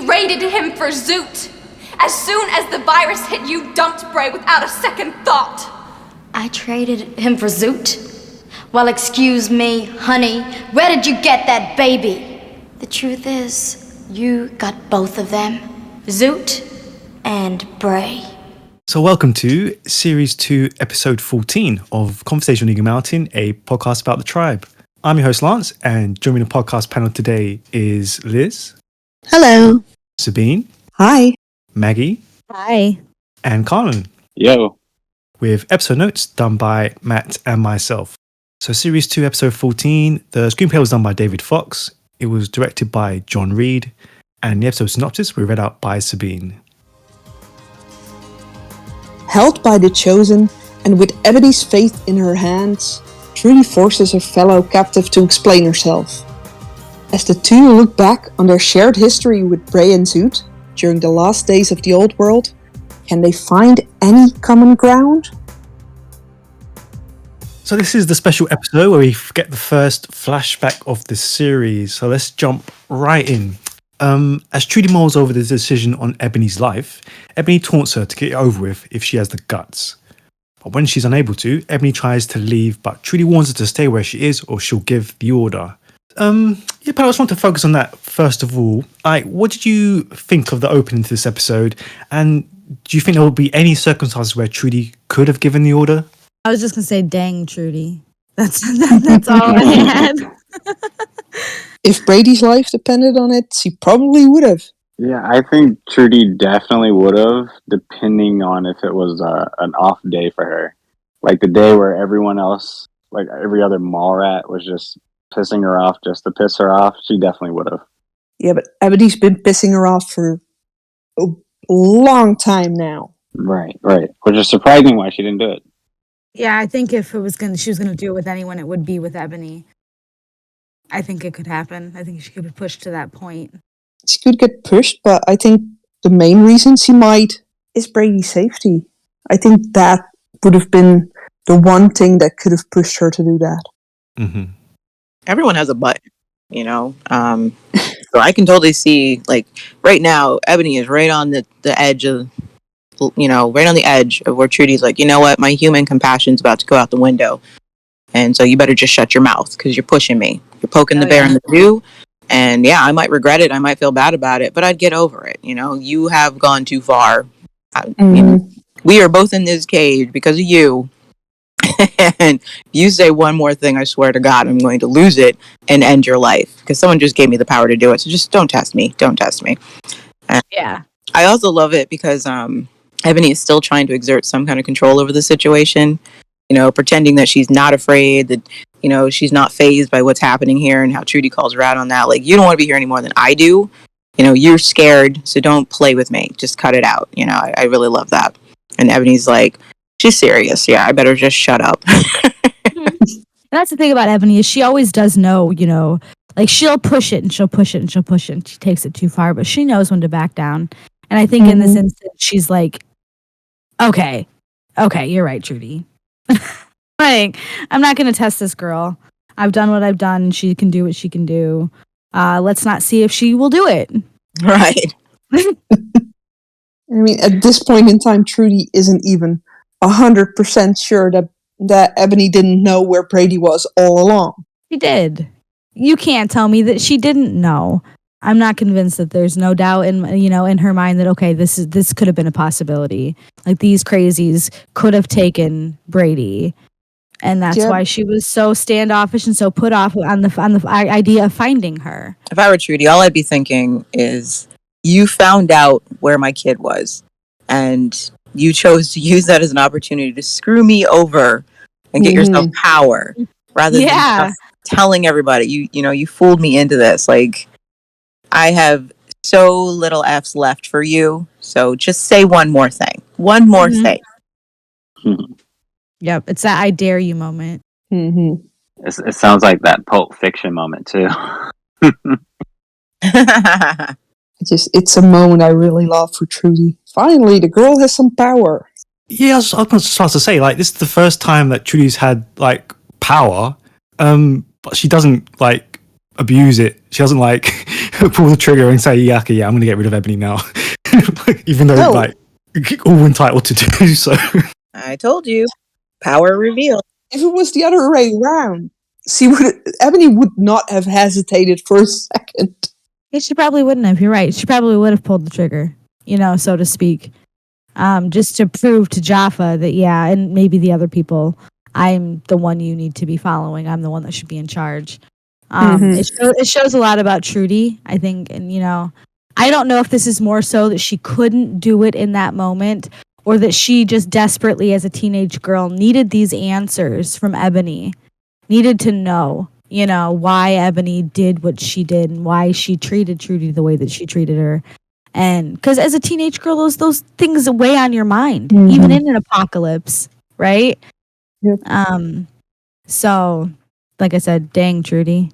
traded him for Zoot. As soon as the virus hit, you dumped Bray without a second thought. I traded him for Zoot? Well, excuse me, honey, where did you get that baby? The truth is, you got both of them, Zoot and Bray. So welcome to Series 2, Episode 14 of Conversation on Eagle Mountain, a podcast about the tribe. I'm your host, Lance, and joining the podcast panel today is Liz. Hello. Sabine. Hi. Maggie. Hi. And Carlin. Yo. With episode notes done by Matt and myself. So Series 2, Episode 14, the screenplay was done by David Fox. It was directed by John Reed, and the episode synopsis were read out by Sabine. Held by the Chosen, and with Ebony's faith in her hands, Trudy forces her fellow captive to explain herself. As the two look back on their shared history with Bray and Zoot during the last days of the old world, can they find any common ground? So this is the special episode where we get the first flashback of the series. So let's jump right in. As Trudy mulls over the decision on Ebony's life, Ebony taunts her to get it over with if she has the guts. But when she's unable to, Ebony tries to leave, but Trudy warns her to stay where she is or she'll give the order. But I just want to focus on that first of all. What did you think of the opening to this episode? And do you think there will be any circumstances where Trudy could have given the order? I was just going to say, dang, Trudy. That's all I had. If Brady's life depended on it, she probably would have. Yeah, I think Trudy definitely would have, depending on if it was an off day for her. Like the day where everyone else, like every other mall rat, was just pissing her off just to piss her off, she definitely would have. Yeah, but Ebony's been pissing her off for a long time now. Right. Which is surprising why she didn't do it. Yeah, I think if she was going to do it with anyone, it would be with Ebony. I think it could happen. I think she could be pushed to that point. She could get pushed, but I think the main reason she might is Brady's safety. I think that would have been the one thing that could have pushed her to do that. Mm-hmm. Everyone has a butt, you know? So I can totally see, like, right now, Ebony is right on the edge of, right on the edge of where Trudy's like, you know what, my human compassion's about to go out the window. And so you better just shut your mouth because you're pushing me. You're poking the bear in the zoo. And yeah, I might regret it. I might feel bad about it, but I'd get over it. You have gone too far. We are both in this cage because of you. And you say one more thing, I swear to God, I'm going to lose it and end your life because someone just gave me the power to do it. So just don't test me. Don't test me. Yeah. I also love it because Ebony is still trying to exert some kind of control over the situation. Pretending that she's not afraid, that, she's not fazed by what's happening here and how Trudy calls her out on that. Like, you don't want to be here any more than I do. You're scared, so don't play with me. Just cut it out. I really love that. And Ebony's like, she's serious. Yeah, I better just shut up. That's the thing about Ebony is she always does know, like she'll push it and she'll push it and she'll push it and she takes it too far, but she knows when to back down. And I think in this instance, she's like, okay, you're right, Trudy. Like, I'm not going to test this girl. I've done what I've done. She can do what she can do. Let's not see if she will do it. Right. I mean, at this point in time, Trudy isn't even 100% sure that Ebony didn't know where Brady was all along. She did. You can't tell me that she didn't know. I'm not convinced that there's no doubt in her mind that, okay, this could have been a possibility. Like, these crazies could have taken Brady. And that's why she was so standoffish and so put off on the idea of finding her. If I were Trudy, all I'd be thinking is, you found out where my kid was, and you chose to use that as an opportunity to screw me over and get yourself power, rather than just telling everybody, you fooled me into this. Like, I have so little F's left for you, so just say one more thing. One more thing. Yep, it's that I dare you moment. Mm-hmm. It sounds like that Pulp Fiction moment, too. It's a moment I really love for Trudy. Finally, the girl has some power. Yeah, I was just about to say, like, this is the first time that Trudy's had, like, power, but she doesn't, like, abuse it. She doesn't like pull the trigger and say, yeah, okay, yeah, I'm going to get rid of Ebony now. Even though, No. like, all entitled to do so. I told you, power reveal. If it was the other way around, Ebony would not have hesitated for a second. Yeah, she probably wouldn't have. You're right. She probably would have pulled the trigger, so to speak, just to prove to Jaffa that, yeah, and maybe the other people, I'm the one you need to be following. I'm the one that should be in charge. It shows a lot about Trudy, I think, and I don't know if this is more so that she couldn't do it in that moment, or that she just desperately, as a teenage girl, needed these answers from Ebony, needed to know, why Ebony did what she did and why she treated Trudy the way that she treated her. And because as a teenage girl, those things weigh on your mind, even in an apocalypse, right? Yep. So, like I said, dang, Trudy.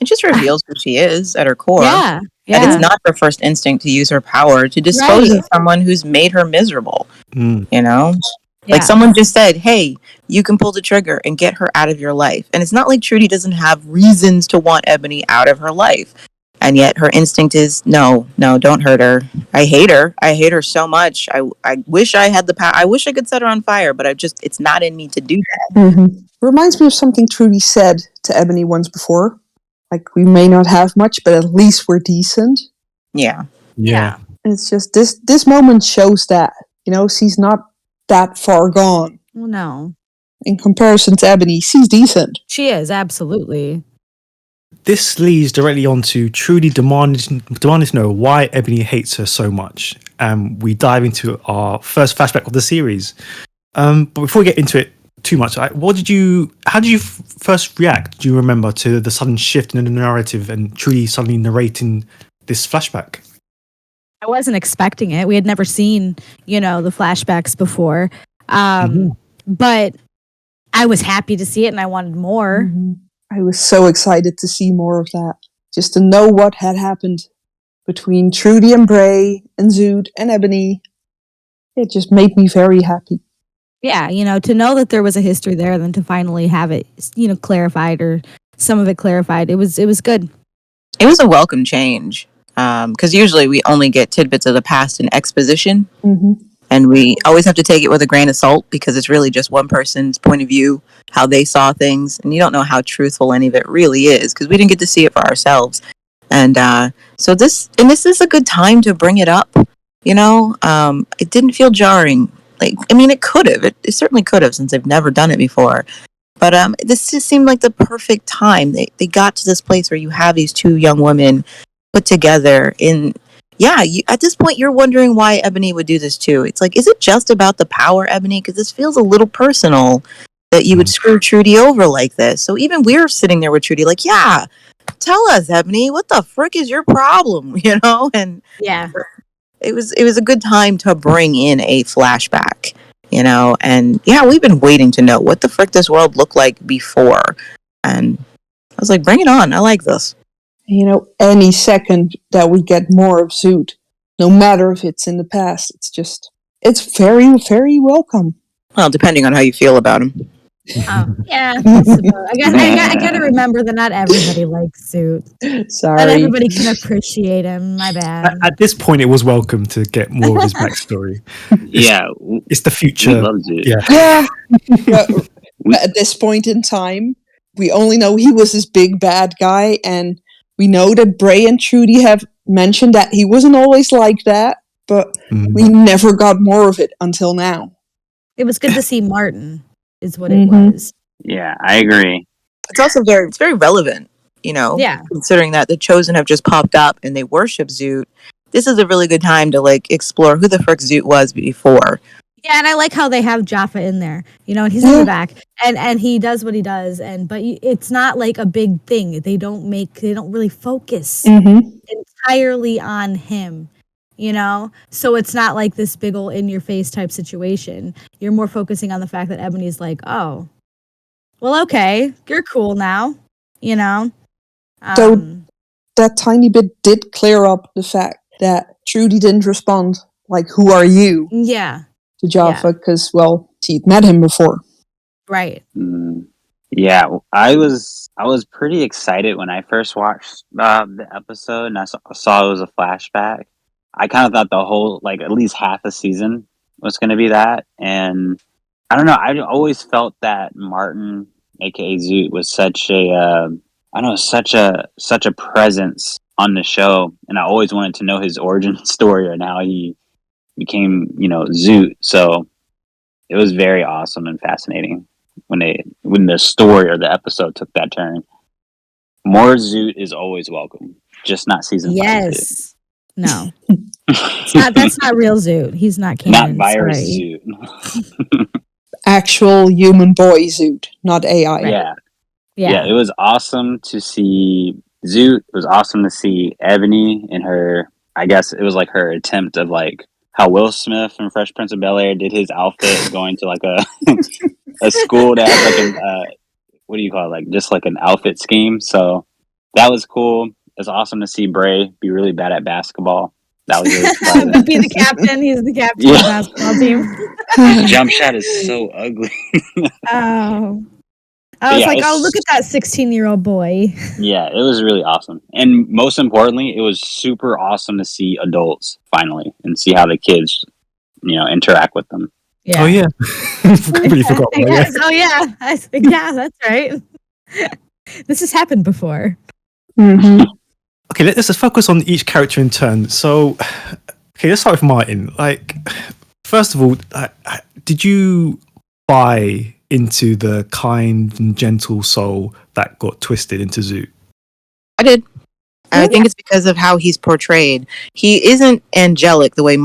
It just reveals who she is at her core. Yeah. And it's not her first instinct to use her power to dispose of someone who's made her miserable. Like someone just said, hey, you can pull the trigger and get her out of your life. And it's not like Trudy doesn't have reasons to want Ebony out of her life. And yet her instinct is, no, don't hurt her. I hate her. I hate her so much. I wish I had the power. I wish I could set her on fire, but it's not in me to do that. Reminds me of something Trudy said to Ebony once before. Like, we may not have much, but at least we're decent. Yeah. And it's just this moment shows that, she's not that far gone. Well, no. In comparison to Ebony, she's decent. She is, absolutely. This leads directly on to Trudy demanding to know why Ebony hates her so much. We dive into our first flashback of the series. But before we get into it too much, how did you first react? Do you remember to the sudden shift in the narrative and Trudy suddenly narrating this flashback? I wasn't expecting it. We had never seen, the flashbacks before. But I was happy to see it and I wanted more. I was so excited to see more of that. Just to know what had happened between Trudy and Bray and Zoot and Ebony. It just made me very happy. Yeah, to know that there was a history there, and then to finally have it, clarified, or some of it clarified. It was good. It was a welcome change. Because usually we only get tidbits of the past in exposition. And we always have to take it with a grain of salt because it's really just one person's point of view, how they saw things. And you don't know how truthful any of it really is because we didn't get to see it for ourselves. And so this is a good time to bring it up. It didn't feel jarring. It could have. It certainly could have since they've never done it before. But this just seemed like the perfect time. They got to this place where you have these two young women put together at this point you're wondering why Ebony would do this too. It's like, is it just about the power, Ebony? Because this feels a little personal that you would screw Trudy over like this. So even we're sitting there with Trudy like, yeah, tell us, Ebony, what the frick is your problem? And yeah, it was a good time to bring in a flashback, and yeah, we've been waiting to know what the frick this world looked like before. And I was like, bring it on. I like this. Any second that we get more of Zoot, no matter if it's in the past, it's very, very welcome. Well, depending on how you feel about him. Oh, yeah. I gotta remember that not everybody likes Zoot. Sorry. Not everybody can appreciate him. My bad. At this point, it was welcome to get more of his backstory. It's the future. We love Zoot. Yeah. But at this point in time, we only know he was this big bad guy, and we know that Bray and Trudy have mentioned that he wasn't always like that, but we never got more of it until now. It was good to see Martin, is what it was. Yeah, I agree. It's also very relevant, Yeah. considering that the Chosen have just popped up and they worship Zoot. This is a really good time to explore who the frick Zoot was before. Yeah, and I like how they have Jaffa in there, and he's in the back, and he does what he does, but it's not like a big thing. They don't really focus entirely on him, So it's not like this big ol' in your face type situation. You're more focusing on the fact that Ebony's like, oh, well, okay, you're cool now, So that tiny bit did clear up the fact that Trudy didn't respond like, "Who are you?" Yeah. To Jaffa because, she'd met him before. Right. Yeah, I I was pretty excited when I first watched the episode, and I saw it was a flashback. I kind of thought the whole, like, at least half a season was going to be that, and I don't know. I always felt that Martin, aka Zoot, was such a, I don't know, such a presence on the show, and I always wanted to know his origin story and how he became, Zoot. So it was very awesome and fascinating when the story or the episode took that turn. More Zoot is always welcome, just not season 5. Yes. No. That's not real Zoot. He's not canon. Not virus Sorry. Zoot. Actual human boy Zoot, not AI. Yeah, it was awesome to see Zoot. It was awesome to see Ebony in her, I guess it was like her attempt of like how Will Smith from Fresh Prince of Bel-Air did his outfit going to like a school that has like an what do you call it, like just like an outfit scheme. So that was cool. It's awesome to see Bray be really bad at basketball. That was really surprising. Be the captain. He's the captain of the basketball team. Jump shot is so ugly. Oh. I was like, look at that 16-year-old boy. Yeah, it was really awesome. And most importantly, it was super awesome to see adults finally and see how the kids, interact with them. Yeah. Oh, yeah. Completely forgot. Yes. Oh, yeah. Yeah, that's right. This has happened before. Mm-hmm. Okay, let's just focus on each character in turn. So, okay, let's start with Martin. Like, first of all, did you buy into the kind and gentle soul that got twisted into Zoot? I did. I think it's because of how he's portrayed. He isn't angelic the way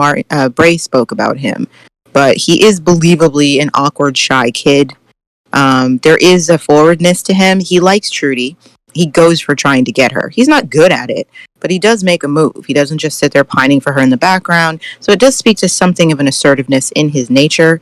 Bray spoke about him, but he is believably an awkward, shy kid. There is a forwardness to him. He likes Trudy. He goes for trying to get her. He's not good at it, but he does make a move. He doesn't just sit there pining for her in the background. So it does speak to something of an assertiveness in his nature.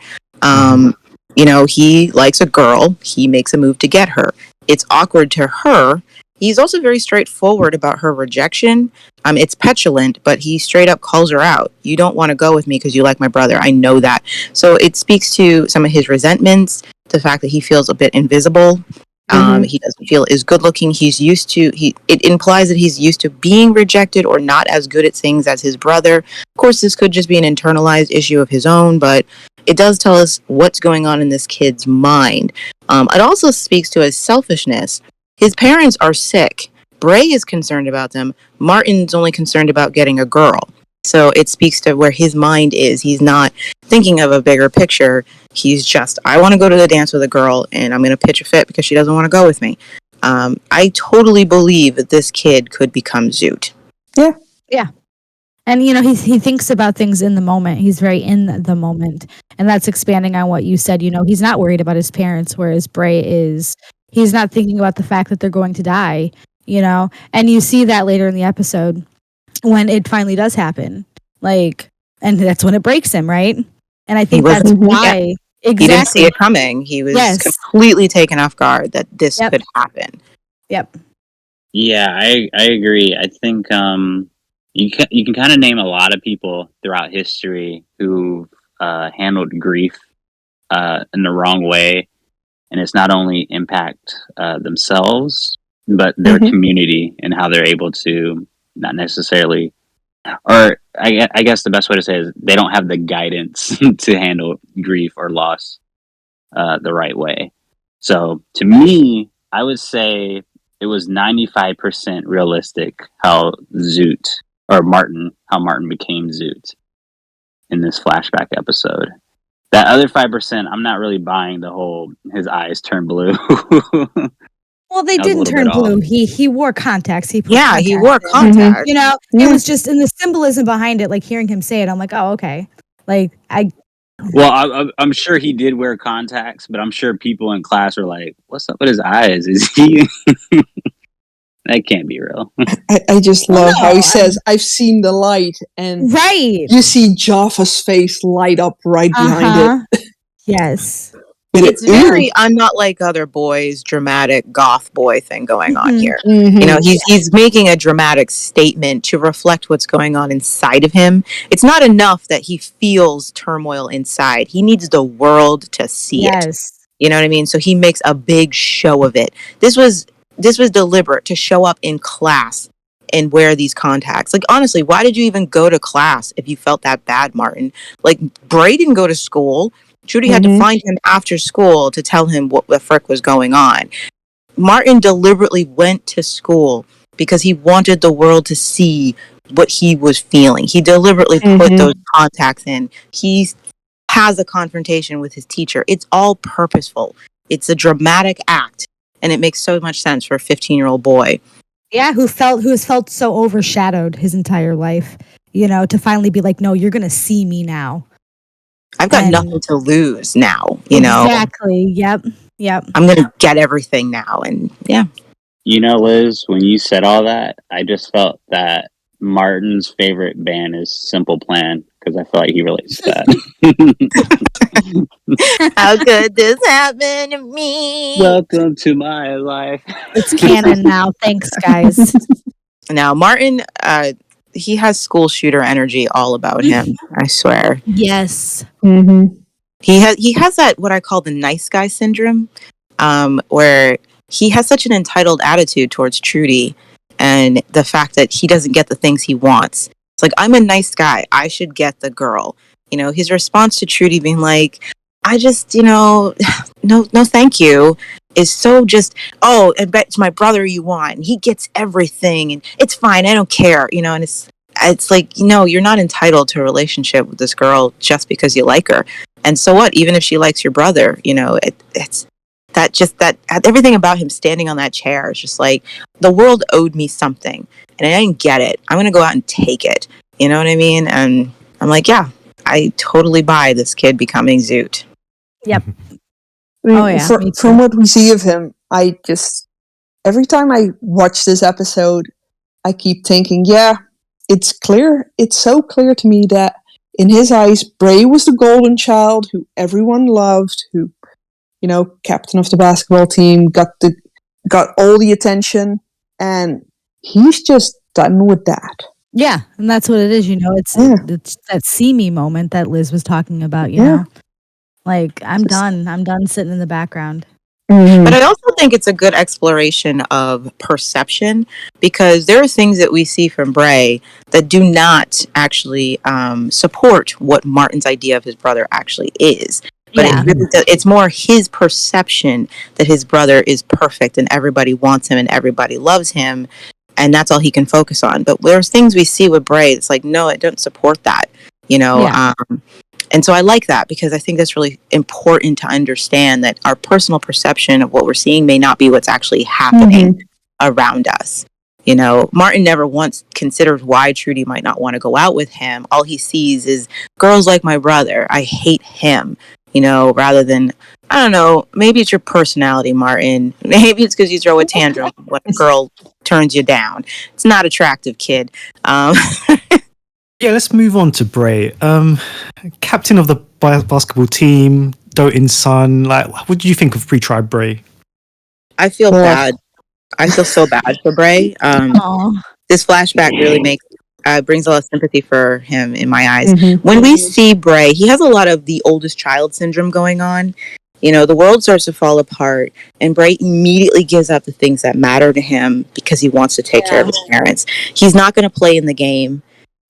He likes a girl. He makes a move to get her. It's awkward to her. He's also very straightforward about her rejection. It's petulant, but he straight up calls her out. You don't want to go with me because you like my brother. I know that. So it speaks to some of his resentments, the fact that he feels a bit invisible. He doesn't feel as good looking. It implies that he's used to being rejected or not as good at things as his brother. Of course, this could just be an internalized issue of his own, but it does tell us what's going on in this kid's mind. It also speaks to his selfishness. His parents are sick. Bray is concerned about them. Martin's only concerned about getting a girl. So it speaks to where his mind is. He's not thinking of a bigger picture. He's just, I want to go to the dance with a girl, and I'm going to pitch a fit because she doesn't want to go with me. I totally believe that this kid could become Zoot. Yeah. Yeah. And, he thinks about things in the moment. He's very in the moment. And that's expanding on what you said. He's not worried about his parents, whereas Bray is. He's not thinking about the fact that they're going to die, And you see that later in the episode when it finally does happen. And that's when it breaks him, right? And I think that's why. Yeah. Exactly. He didn't see it coming. He was completely taken off guard that this could happen. Yep. Yeah, I agree. I think you can kind of name a lot of people throughout history who handled grief in the wrong way, and it's not only impact themselves, but their community and how they're able to not necessarily, or I guess the best way to say it is they don't have the guidance to handle grief or loss the right way. So to me, I would say it was 95% realistic how Martin became Zoot in this flashback episode. That other 5%, I'm not really buying the whole his eyes turn blue. Well, they didn't turn blue. He wore contacts. He wore contacts. It was just in the symbolism behind it, like hearing him say it, I'm like, oh, okay. Well, I'm sure he did wear contacts, but I'm sure people in class were like, what's up with his eyes? Is he... That can't be real. I just love how he says, I've seen the light, and you see Jaffa's face light up right behind it. Yes. It's very, I'm not like other boys, dramatic goth boy thing going on here. He's making a dramatic statement to reflect what's going on inside of him. It's not enough that he feels turmoil inside. He needs the world to see it. You know what I mean? So he makes a big show of it. This was this was deliberate to show up in class and wear these contacts. Like, honestly, why did you even go to class if you felt that bad, Martin? Like, Bray didn't go to school. Trudy had to find him after school to tell him what the frick was going on. Martin deliberately went to school because he wanted the world to see what he was feeling. He deliberately put those contacts in. He has a confrontation with his teacher. It's all purposeful. It's a dramatic act, and it makes so much sense for a 15-year-old boy. Yeah, who has felt so overshadowed his entire life, to finally be like, no, you're gonna see me now. I've got nothing to lose now, Exactly. Yep. I'm gonna get everything now, and yeah. Liz, when you said all that, I just felt that Martin's favorite band is Simple Plan, because I feel like he relates to that. How could this happen to me? Welcome to my life. It's canon now. Thanks, guys. Now, Martin, he has school shooter energy all about him. I swear. Yes. He has that what I call the nice guy syndrome, where he has such an entitled attitude towards Trudy, and the fact that he doesn't get the things he wants. It's like, I'm a nice guy. I should get the girl. His response to Trudy being like, I just, no, thank you, is so just, oh, I bet it's my brother you want, and he gets everything, and it's fine, I don't care, and it's like, you're not entitled to a relationship with this girl just because you like her. And so what? Even if she likes your brother, it's that everything about him standing on that chair is just like, the world owed me something, and I didn't get it. I'm gonna go out and take it. You know what I mean? And I'm like, yeah, I totally buy this kid becoming Zoot. Yep. From what we see of him, every time I watch this episode, I keep thinking, yeah, it's clear. It's so clear to me that in his eyes, Bray was the golden child who everyone loved, who, captain of the basketball team, got all the attention, and he's just done with that. Yeah, and that's what it is. It's that see me moment that Liz was talking about. You know, like I'm done. I'm done sitting in the background. But I also think it's a good exploration of perception, because there are things that we see from Bray that do not actually support what Martin's idea of his brother actually is. But it's more his perception that his brother is perfect and everybody wants him and everybody loves him, and that's all he can focus on. But there's things we see with Bray that's like, no, I don't support that. And so I like that, because I think that's really important to understand that our personal perception of what we're seeing may not be what's actually happening around us. Martin never once considers why Trudy might not want to go out with him. All he sees is girls like my brother. I hate him, rather than, I don't know, maybe it's your personality, Martin. Maybe it's because you throw a tantrum when a girl turns you down. It's not attractive, kid. Yeah, let's move on to Bray. Captain of the basketball team, doting son. Like, what do you think of pre-tribe Bray? I feel bad. I feel so bad for Bray. This flashback really brings a lot of sympathy for him in my eyes. When we see Bray, he has a lot of the oldest child syndrome going on. The world starts to fall apart, and Bray immediately gives up the things that matter to him because he wants to take care of his parents. He's not going to play in the game.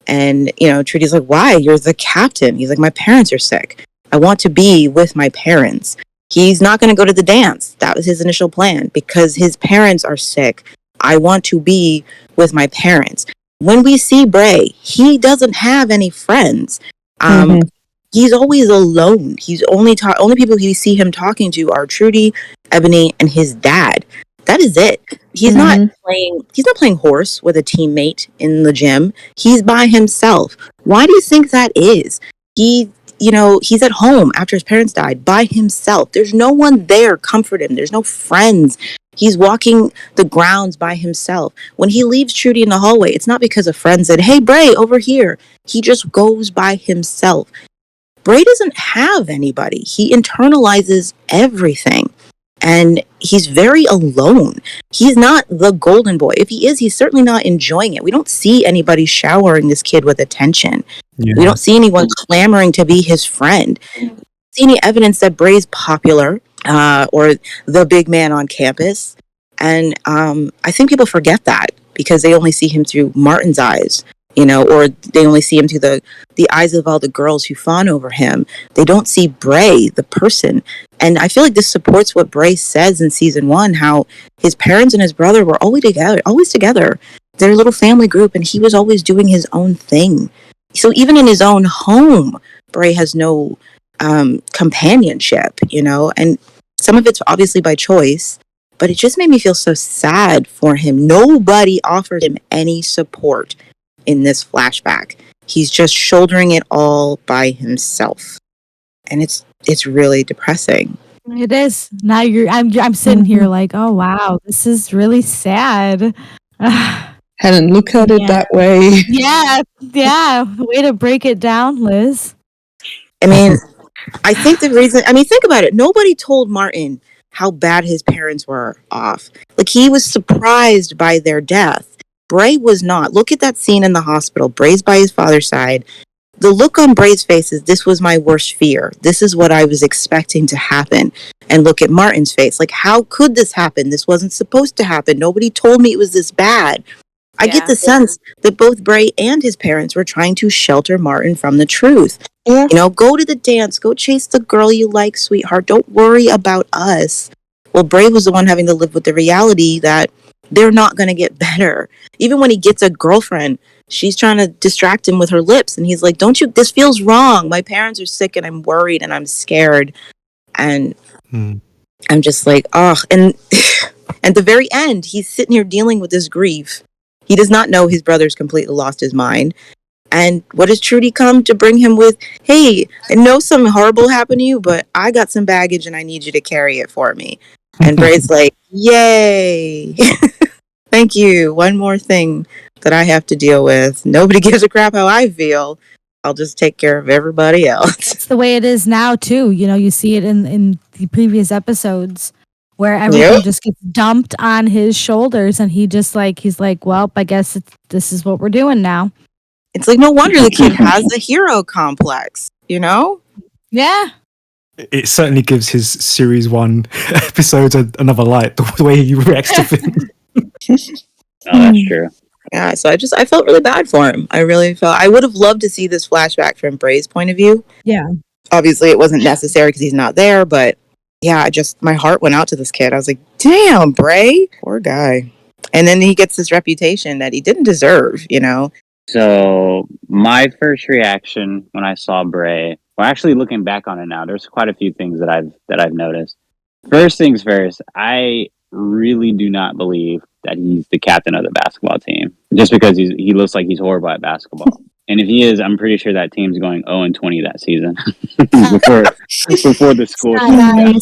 And, Trudy's like, why? You're the captain. He's like, my parents are sick. I want to be with my parents. He's not going to go to the dance. That was his initial plan, because his parents are sick. I want to be with my parents. When we see Bray, he doesn't have any friends. He's always alone. He's only people we see him talking to are Trudy, Ebony, and his dad. That is it. He's not playing horse with a teammate in the gym. He's by himself. Why do you think that is? He's at home after his parents died by himself. There's no one there to comfort him. There's no friends. He's walking the grounds by himself. When he leaves Trudy in the hallway, it's not because a friend said, hey, Bray, over here. He just goes by himself. Bray doesn't have anybody. He internalizes everything. And he's very alone. He's not the golden boy. If he is, he's certainly not enjoying it. We don't see anybody showering this kid with attention. Yeah. We don't see anyone clamoring to be his friend. We don't see any evidence that Bray's popular or the big man on campus. And I think people forget that because they only see him through Martin's eyes, or they only see him through the eyes of all the girls who fawn over him. They don't see Bray, the person. And I feel like this supports what Bray says in season 1, how his parents and his brother were always together. Their little family group, and he was always doing his own thing. So even in his own home, Bray has no companionship, and some of it's obviously by choice, but it just made me feel so sad for him. Nobody offered him any support in this flashback. He's just shouldering it all by himself, and it's really depressing. It is. Now I'm sitting here like, oh wow, this is really sad. Hadn't looked at it that way. Yeah. Way to break it down, Liz. I mean, I think think about it. Nobody told Martin how bad his parents were off. Like, he was surprised by their death. Bray was not. Look at that scene in the hospital. Bray's by his father's side. The look on Bray's face is, this was my worst fear. This is what I was expecting to happen. And look at Martin's face. Like, how could this happen? This wasn't supposed to happen. Nobody told me it was this bad. I get the sense that both Bray and his parents were trying to shelter Martin from the truth. Yeah. Go to the dance, go chase the girl you like, sweetheart. Don't worry about us. Well, Bray was the one having to live with the reality that they're not going to get better. Even when he gets a girlfriend, she's trying to distract him with her lips. And he's like, this feels wrong. My parents are sick and I'm worried and I'm scared. And I'm just like, oh. And at the very end, he's sitting here dealing with this grief. He does not know his brother's completely lost his mind. And what does Trudy come to bring him with? Hey, I know something horrible happened to you, but I got some baggage and I need you to carry it for me. And Bray's like, yay. Thank you. One more thing that I have to deal with. Nobody gives a crap how I feel. I'll just take care of everybody else. It's the way it is now, too. You see it in the previous episodes where everything just gets dumped on his shoulders. And he's like, well, I guess this is what we're doing now. It's like, no wonder the kid has a hero complex, Yeah. It certainly gives his series 1 episodes another light, the way he reacts to things. Oh, that's true. Yeah, so I felt really bad for him. I would have loved to see this flashback from Bray's point of view. Yeah. Obviously, it wasn't necessary because he's not there, but yeah, my heart went out to this kid. I was like, damn, Bray, poor guy. And then he gets this reputation that he didn't deserve, So my first reaction when I saw Bray, well, actually looking back on it now, there's quite a few things that I've noticed. First things first, I really do not believe that he's the captain of the basketball team, just because he looks like he's horrible at basketball. And if he is, I'm pretty sure that team's going 0-20 that season before the school shut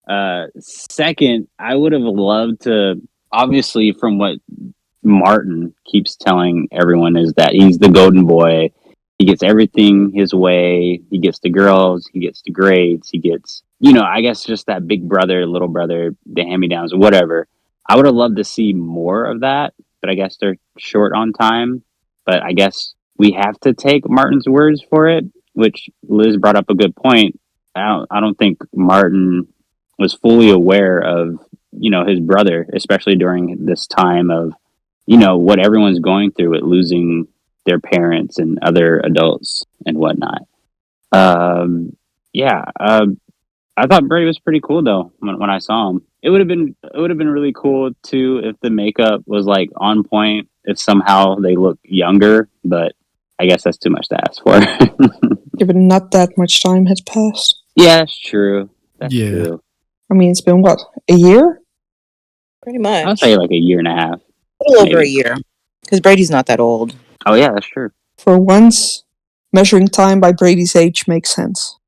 down. Second, I would have loved to, obviously, from what Martin keeps telling everyone, is that he's the golden boy. He gets everything his way. He gets the girls. He gets the grades. He gets, I guess just that big brother, little brother, the hand-me-downs, whatever. I would have loved to see more of that, but I guess they're short on time. But I guess we have to take Martin's words for it, which Liz brought up a good point. I don't think Martin was fully aware of, his brother, especially during this time of, what everyone's going through with losing their parents and other adults and whatnot. I thought Brady was pretty cool though when I saw him. It would have been really cool too if the makeup was like on point, if somehow they look younger, but I guess that's too much to ask for. Yeah, but not that much time has passed. Yeah, that's true. That's true. I mean, it's been what, a year? Pretty much. I'll say like a year and a half. A little over a year. Because Brady's not that old. Oh yeah, that's true. For once, measuring time by Brady's age makes sense.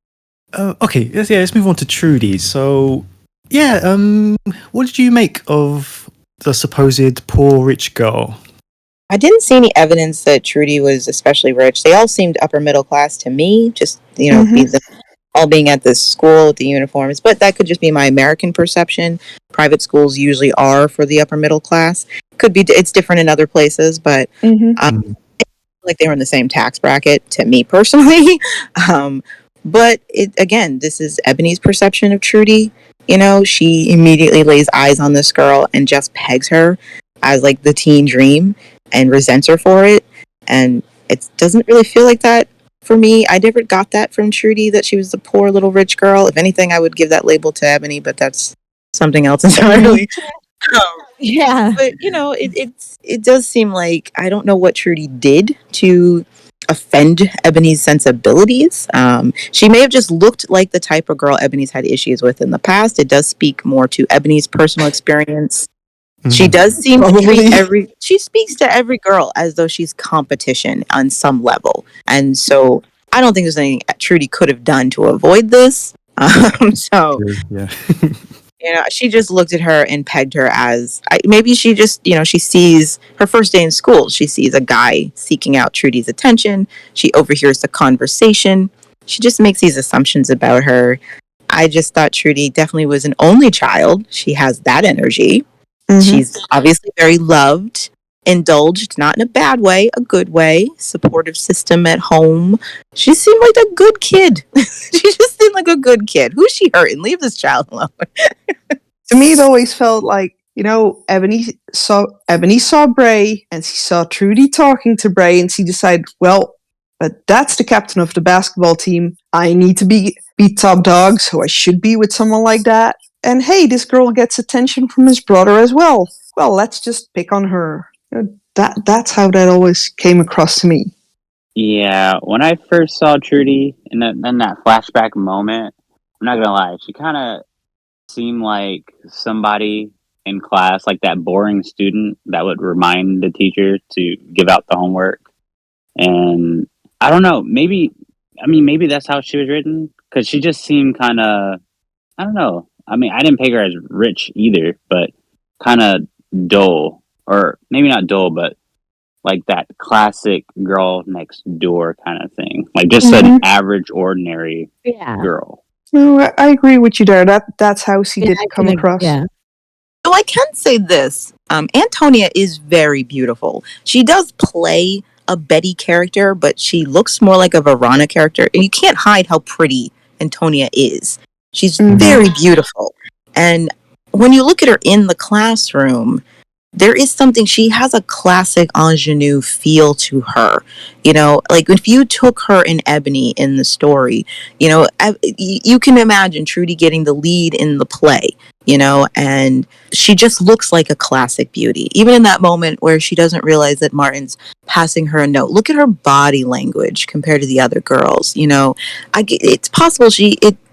Okay, let's move on to Trudy. So, what did you make of the supposed poor rich girl? I didn't see any evidence that Trudy was especially rich. They all seemed upper middle class to me, just, all being at this school with the uniforms. But that could just be my American perception. Private schools usually are for the upper middle class. Could be, it's different in other places, but like they were in the same tax bracket to me personally. But this is Ebony's perception of Trudy. You know, she immediately lays eyes on this girl and just pegs her as like the teen dream and resents her for it. And it doesn't really feel like that for me. I never got that from Trudy, that she was the poor little rich girl. If anything, I would give that label to Ebony, but that's something else entirely. Um, Yeah. but you know, it does seem like I don't know what Trudy did to offend Ebony's sensibilities. She may have just looked like the type of girl Ebony's had issues with in the past. It does speak more to Ebony's personal experience. She does seem to treat she speaks to every girl as though she's competition on some level. And so I don't think there's anything Trudy could have done to avoid this. So Yeah. you know, she just looked at her and pegged her as maybe she just, you know, she sees her first day in school. She sees a guy seeking out Trudy's attention. She overhears the conversation. She just makes these assumptions about her. I just thought Trudy definitely was an only child. She has that energy. She's obviously very loved, indulged, not in a bad way, a good way, supportive system at home. She seemed like a good kid. She just seemed like a good kid. Who's she hurting? Leave this child alone. To me, it always felt like, you know, Ebony saw Bray, and she saw Trudy talking to Bray, and she decided, well, but that's the captain of the basketball team. I need to be top dog, so I should be with someone like that. And hey, this girl gets attention from his brother as well. Well, let's just pick on her. You know, that's how that always came across to me. Yeah, when I first saw Trudy in that flashback moment, I'm not gonna lie, she kind of seemed like somebody in class, like that boring student that would remind the teacher to give out the homework. And I don't know, maybe that's how she was written, because she just seemed kind of, I don't know. I mean, I didn't peg her as rich either, but kind of dull, or maybe not dull, but like that classic girl next door kind of thing, like just an average, ordinary girl. No, I agree with you there. That's how she did come across. Yeah. So I can say this. Antonia is very beautiful. She does play a Betty character, but she looks more like a Verona character. And you can't hide how pretty Antonia is. She's very beautiful. And when you look at her in the classroom, there is something, she has a classic ingenue feel to her. You know, like if you took her and Ebony in the story, you know, you can imagine Trudy getting the lead in the play, you know, and she just looks like a classic beauty. Even in that moment where she doesn't realize that Martin's passing her a note, look at her body language compared to the other girls, you know. It's possible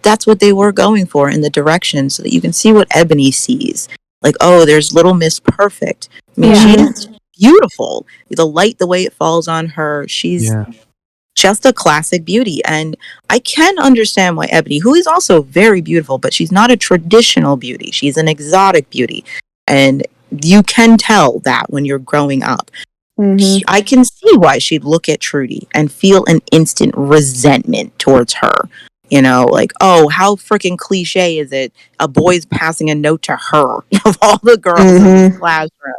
that's what they were going for in the direction, so that you can see what Ebony sees. Like, oh, there's little Miss Perfect. I mean, she is beautiful. The light, the way it falls on her, she's just a classic beauty. And I can understand why Ebony, who is also very beautiful, but she's not a traditional beauty. She's an exotic beauty. And you can tell that when you're growing up. I can see why she'd look at Trudy and feel an instant resentment towards her. You know, like, oh, how freaking cliche is it? A boy's passing a note to her of all the girls in the classroom,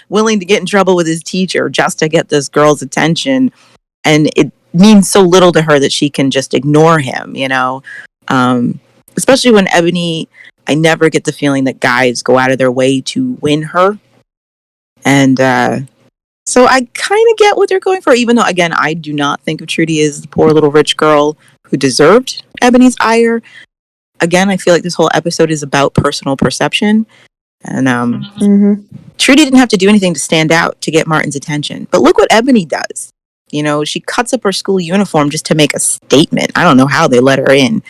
willing to get in trouble with his teacher just to get this girl's attention. And it means so little to her that she can just ignore him, you know? Especially when Ebony, I never get the feeling that guys go out of their way to win her. And so I kind of get what they're going for, even though, again, I do not think of Trudy as the poor little rich girl who deserved Ebony's ire. Again, I feel like this whole episode is about personal perception. And Trudy didn't have to do anything to stand out to get Martin's attention. But look what Ebony does. You know, she cuts up her school uniform just to make a statement. I don't know how they let her in.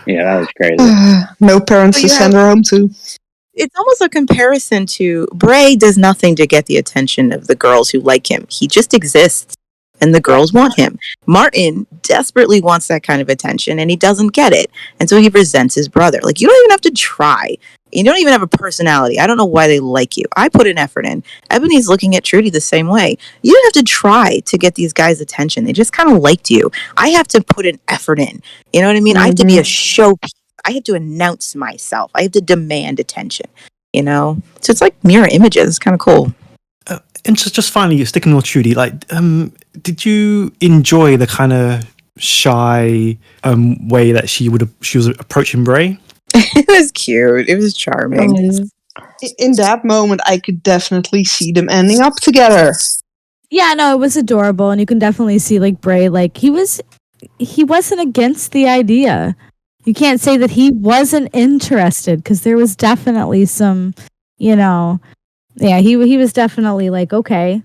Yeah, that was crazy. No parents to send her home to. It's almost a comparison to Bray does nothing to get the attention of the girls who like him. He just exists, and the girls want him. Martin desperately wants that kind of attention, and he doesn't get it. And so he resents his brother. Like, you don't even have to try. You don't even have a personality. I don't know why they like you. I put an effort in. Ebony's looking at Trudy the same way. You don't have to try to get these guys' attention. They just kind of liked you. I have to put an effort in. You know what I mean? I have to be a showpiece. I have to announce myself. I have to demand attention, you know? So it's like mirror images. It's kind of cool. And just finally, sticking with Trudy, like, did you enjoy the kind of shy way that she was approaching Bray. It was cute. It was charming. In that moment, I could definitely see them ending up together. Yeah, no, it was adorable, and you can definitely see like Bray, like he wasn't against the idea. You can't say that he wasn't interested because there was definitely some, yeah, he was definitely like, okay,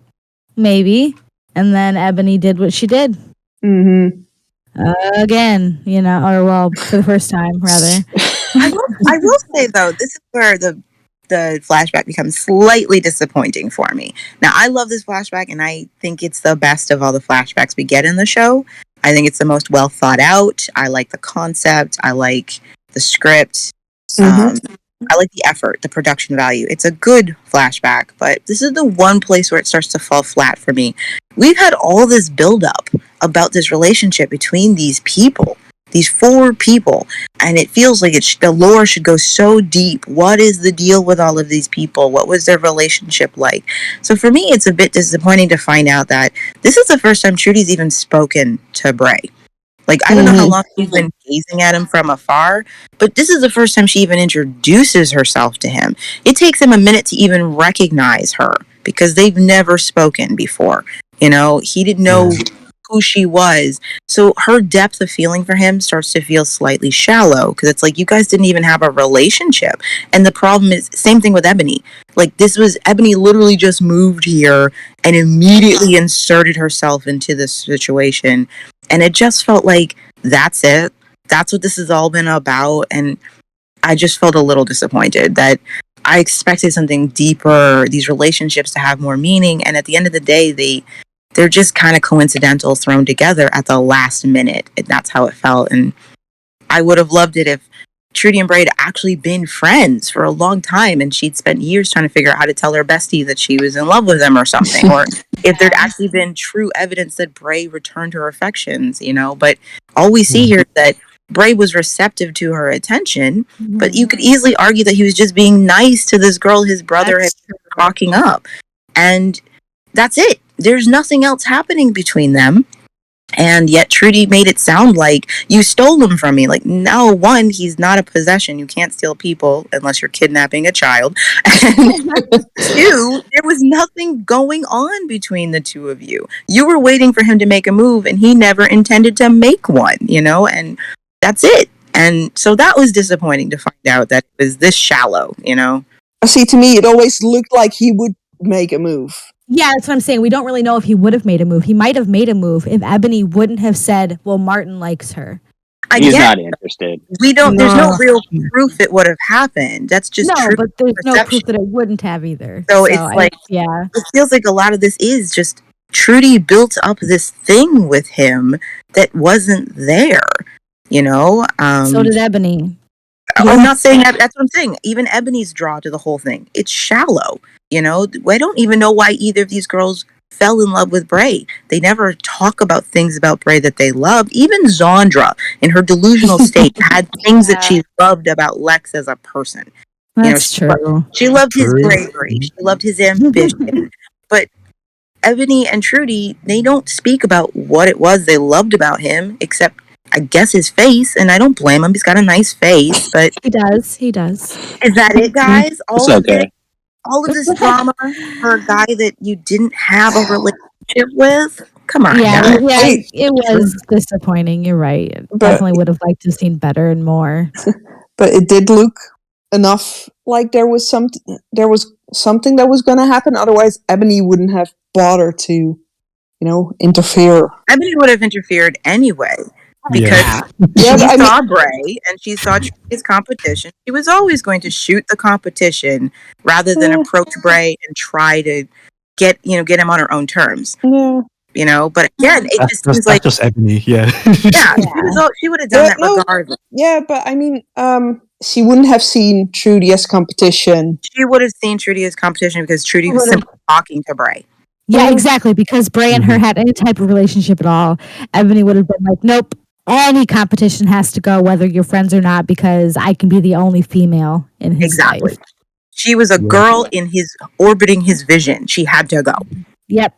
maybe. And then Ebony did what she did. Mm-hmm. Again, or well, for the first time, rather. I will say though, this is where the flashback becomes slightly disappointing for me. Now, I love this flashback, and I think it's the best of all the flashbacks we get in the show. I think it's the most well thought out. I like the concept. I like the script. I like the effort, the production value. It's a good flashback, but this is the one place where it starts to fall flat for me. We've had all this buildup about this relationship between these people, these 4 people, and it feels like the lore should go so deep. What is the deal with all of these people? What was their relationship like? So for me, it's a bit disappointing to find out that this is the first time Trudy's even spoken to Bray. Like, I don't know how long she's been gazing at him from afar, but this is the first time she even introduces herself to him. It takes him a minute to even recognize her because they've never spoken before. He didn't know who she was. So her depth of feeling for him starts to feel slightly shallow because it's like you guys didn't even have a relationship. And the problem is, same thing with Ebony. Like, Ebony literally just moved here and immediately inserted herself into this situation. And it just felt like that's it. That's what this has all been about. And I just felt a little disappointed that I expected something deeper, these relationships to have more meaning. And at the end of the day, they're just kind of coincidental, thrown together at the last minute. And that's how it felt. And I would have loved it if Trudy and Bray had actually been friends for a long time and she'd spent years trying to figure out how to tell her bestie that she was in love with him or something. Or if there'd actually been true evidence that Bray returned her affections, But all we see here is that Bray was receptive to her attention, but you could easily argue that he was just being nice to this girl his brother had been talking up. And that's it. There's nothing else happening between them. And yet Trudy made it sound like you stole him from me. Like, no, 1, he's not a possession. You can't steal people unless you're kidnapping a child. And 2, there was nothing going on between the 2 of you. You were waiting for him to make a move and he never intended to make one, and that's it. And so that was disappointing to find out that it was this shallow, See, to me, it always looked like he would make a move. Yeah, that's what I'm saying. We don't really know if he would have made a move. He might have made a move if Ebony wouldn't have said, well, Martin likes her. He's not interested. There's no real proof it would have happened. That's just true. But there's no proof that it wouldn't have either. So it's like, it feels like a lot of this is just Trudy built up this thing with him that wasn't there, So did Ebony. I'm not saying that. That's what I'm saying. Even Ebony's draw to the whole thing, it's shallow. I don't even know why either of these girls fell in love with Bray. They never talk about things about Bray that they loved. Even Zandra, in her delusional state, had things that she loved about Lex as a person. That's true. She loved his bravery. She loved his ambition. But Ebony and Trudy, they don't speak about what it was they loved about him, except I guess his face, and I don't blame him. He's got a nice face, but he does. Is that it, guys? All of this drama for a guy that you didn't have a relationship with? Come on. Yeah, it was disappointing. You're right. Definitely would have liked to have seen better and more. But it did look enough like there was something that was going to happen. Otherwise, Ebony wouldn't have bothered to, interfere. Ebony would have interfered anyway. Because she saw Bray and she saw his competition. She was always going to shoot the competition rather than approach Bray and try to get him on her own terms. Yeah. But again, it just seems like just Ebony, yeah. She would have done that regardless. Yeah, but I mean, she wouldn't have seen Trudy as competition. She would have seen Trudy as competition because Trudy was simply talking to Bray. Yeah, exactly. Because Bray and her had any type of relationship at all, Ebony would have been like, nope. Any competition has to go, whether you're friends or not, because I can be the only female in his life. She was a girl orbiting his vision. She had to go. Yep.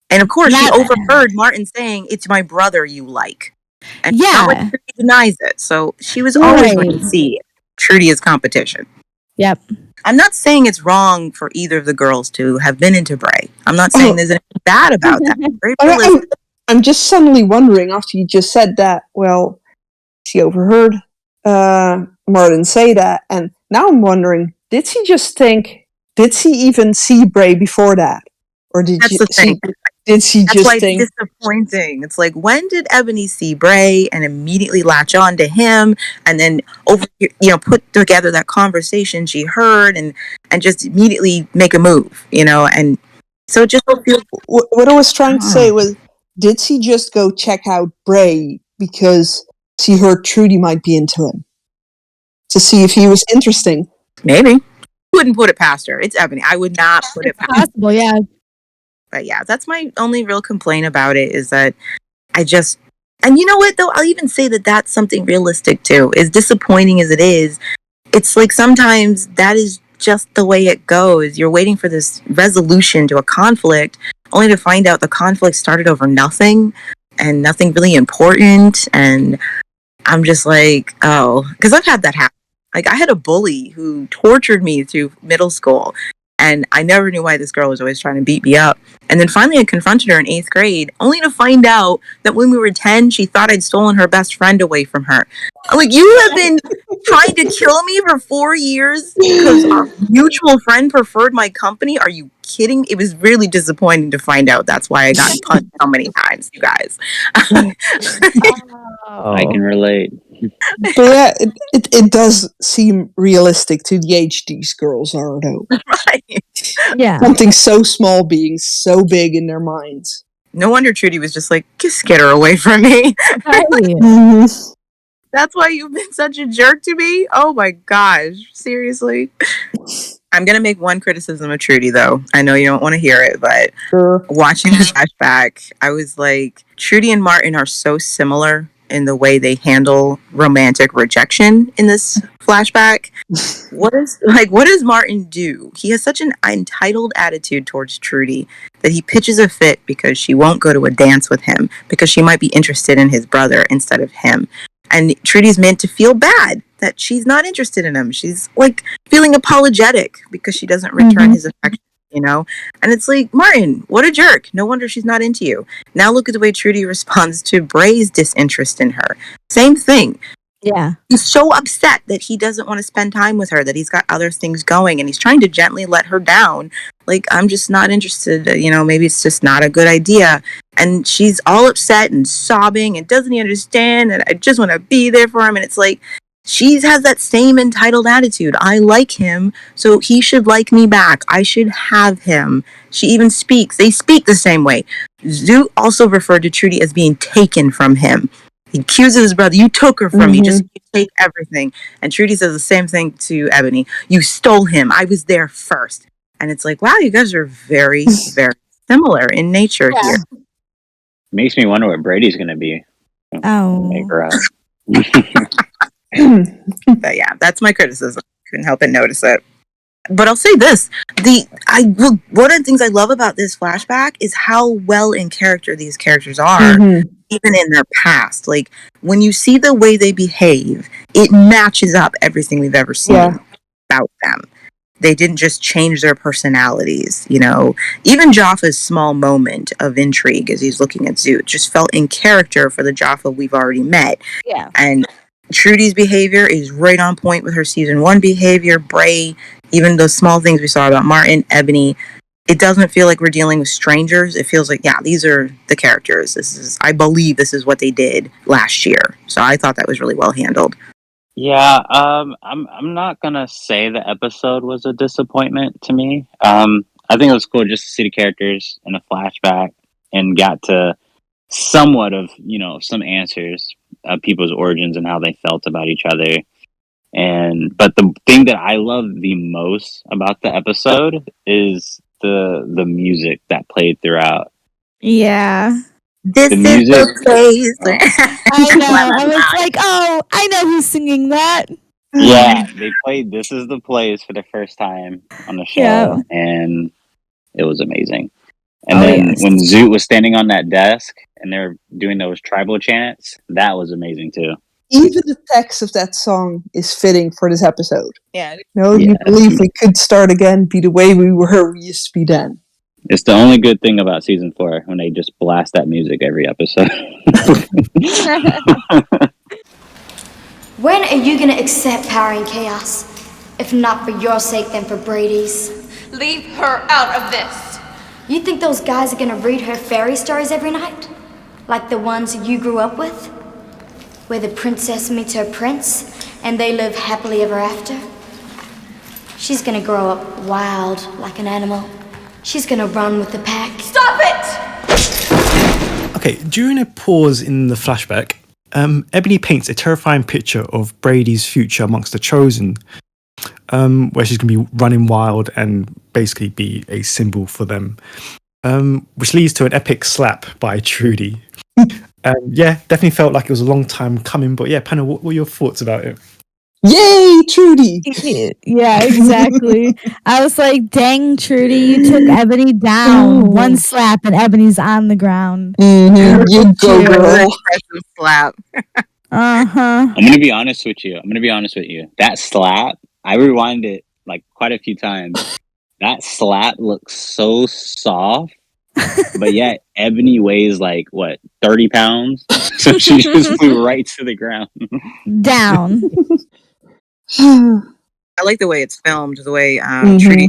And of course, she overheard Martin saying, "It's my brother you like." And it's not like Yeah. Trudy denies it. So she was always going to see Trudy as competition. Yep. I'm not saying it's wrong for either of the girls to have been into Bray. I'm not saying there's anything bad about that. Very realistic. I'm just suddenly wondering, after you just said that, well, she overheard Martin say that, and now I'm wondering, did she even see Bray before that? Or That's the thing. That's why it's disappointing. It's like, when did Ebony see Bray and immediately latch on to him, and then put together that conversation she heard and just immediately make a move, and so it just feels. What I was trying to say was, did she just go check out Bray because she heard Trudy might be into him to see if he was interesting? Maybe. Wouldn't put it past her. It's Ebony. I would not put it past her. Possible, yeah. But yeah, that's my only real complaint about it, is that and you know what though, I'll even say that that's something realistic too. As disappointing as it is, it's like sometimes that is just the way it goes. You're waiting for this resolution to a conflict, only to find out the conflict started over nothing and nothing really important. And I'm just like, oh, because I've had that happen. Like, I had a bully who tortured me through middle school, and I never knew why this girl was always trying to beat me up. And then finally I confronted her in 8th grade, only to find out that when we were 10, she thought I'd stolen her best friend away from her. I'm like, you have been trying to kill me for 4 years because our mutual friend preferred my company? Are you kidding? It was really disappointing to find out that's why I got punched so many times, you guys. I can relate. But yeah, it does seem realistic to the age these girls are, though. Right. Yeah. Something so small being so big in their minds. No wonder Trudy was just like, just get her away from me. Right. That's why you've been such a jerk to me? Oh my gosh. Seriously? I'm going to make one criticism of Trudy, though. I know you don't want to hear it, but watching the flashback, I was like, Trudy and Martin are so similar in the way they handle romantic rejection in this flashback. What does Martin do? He has such an entitled attitude towards Trudy that he pitches a fit because she won't go to a dance with him because she might be interested in his brother instead of him. And Trudy's meant to feel bad that she's not interested in him. She's like feeling apologetic because she doesn't return his affection, And it's like, Martin, what a jerk. No wonder she's not into you. Now look at the way Trudy responds to Bray's disinterest in her. Same thing. Yeah. He's so upset that he doesn't want to spend time with her, that he's got other things going, and he's trying to gently let her down. Like, I'm just not interested, maybe it's just not a good idea. And she's all upset and sobbing and doesn't he understand, and I just want to be there for him. And it's like, she has that same entitled attitude. I like him, so he should like me back. I should have him. She even they speak the same way. Zoot also referred to Trudy as being taken from him. He accuses his brother, you took her from me, just you take everything. And Trudy says the same thing to Ebony. You stole him. I was there first. And it's like, wow, you guys are very, very similar in nature here. Makes me wonder what Brady's going to be. Oh. Make her out. But yeah, that's my criticism. Couldn't help but notice it. But I'll say this: one of the things I love about this flashback is how well in character these characters are, even in their past. Like, when you see the way they behave, it matches up everything we've ever seen about them. They didn't just change their personalities, Even Jaffa's small moment of intrigue as he's looking at Zoot just felt in character for the Jaffa we've already met. Yeah. And Trudy's behavior is right on point with her season 1 behavior. Bray, even those small things we saw about Martin, Ebony, it doesn't feel like we're dealing with strangers. It feels like, yeah, these are the characters. I believe this is what they did last year. So I thought that was really well handled. Yeah, I'm not gonna say the episode was a disappointment to me. I think it was cool just to see the characters in a flashback and got to somewhat of some answers of people's origins and how they felt about each other. But the thing that I love the most about the episode is the music that played throughout. Yeah. This is the place. I know. I was like, oh, I know who's singing that. Yeah, they played This Is the Place for the first time on the show, and it was amazing. And then when Zoot was standing on that desk and they're doing those tribal chants. That was amazing too. Even the text of that song is fitting for this episode. Yeah. No, Yeah. you believe we could start again, be the way we were, we used to be then. It's the only good thing about season 4 when they just blast that music every episode. When are you gonna accept power and chaos? If not for your sake, then for Brady's. Leave her out of this. You think those guys are gonna read her fairy stories every night? Like the ones you grew up with? Where the princess meets her prince, and they live happily ever after? She's gonna grow up wild like an animal. She's gonna run with the pack. Stop it! Okay, during a pause in the flashback, Ebony paints a terrifying picture of Brady's future amongst the Chosen, where she's going to be running wild and basically be a symbol for them, which leads to an epic slap by Trudy. Yeah, definitely felt like it was a long time coming, but yeah, Panna, what were your thoughts about it? Yay, Trudy! Yeah, exactly. I was like, dang, Trudy, you took Ebony down. One slap and Ebony's on the ground. Mm-hmm. You go, girl. Impressive slap. Uh-huh. I'm gonna be honest with you. That slap, I rewind it like quite a few times. That slap looks so soft, but yet Ebony weighs like what, 30 pounds? So she just flew right to the ground. Down. I like the way it's filmed, the way Trudy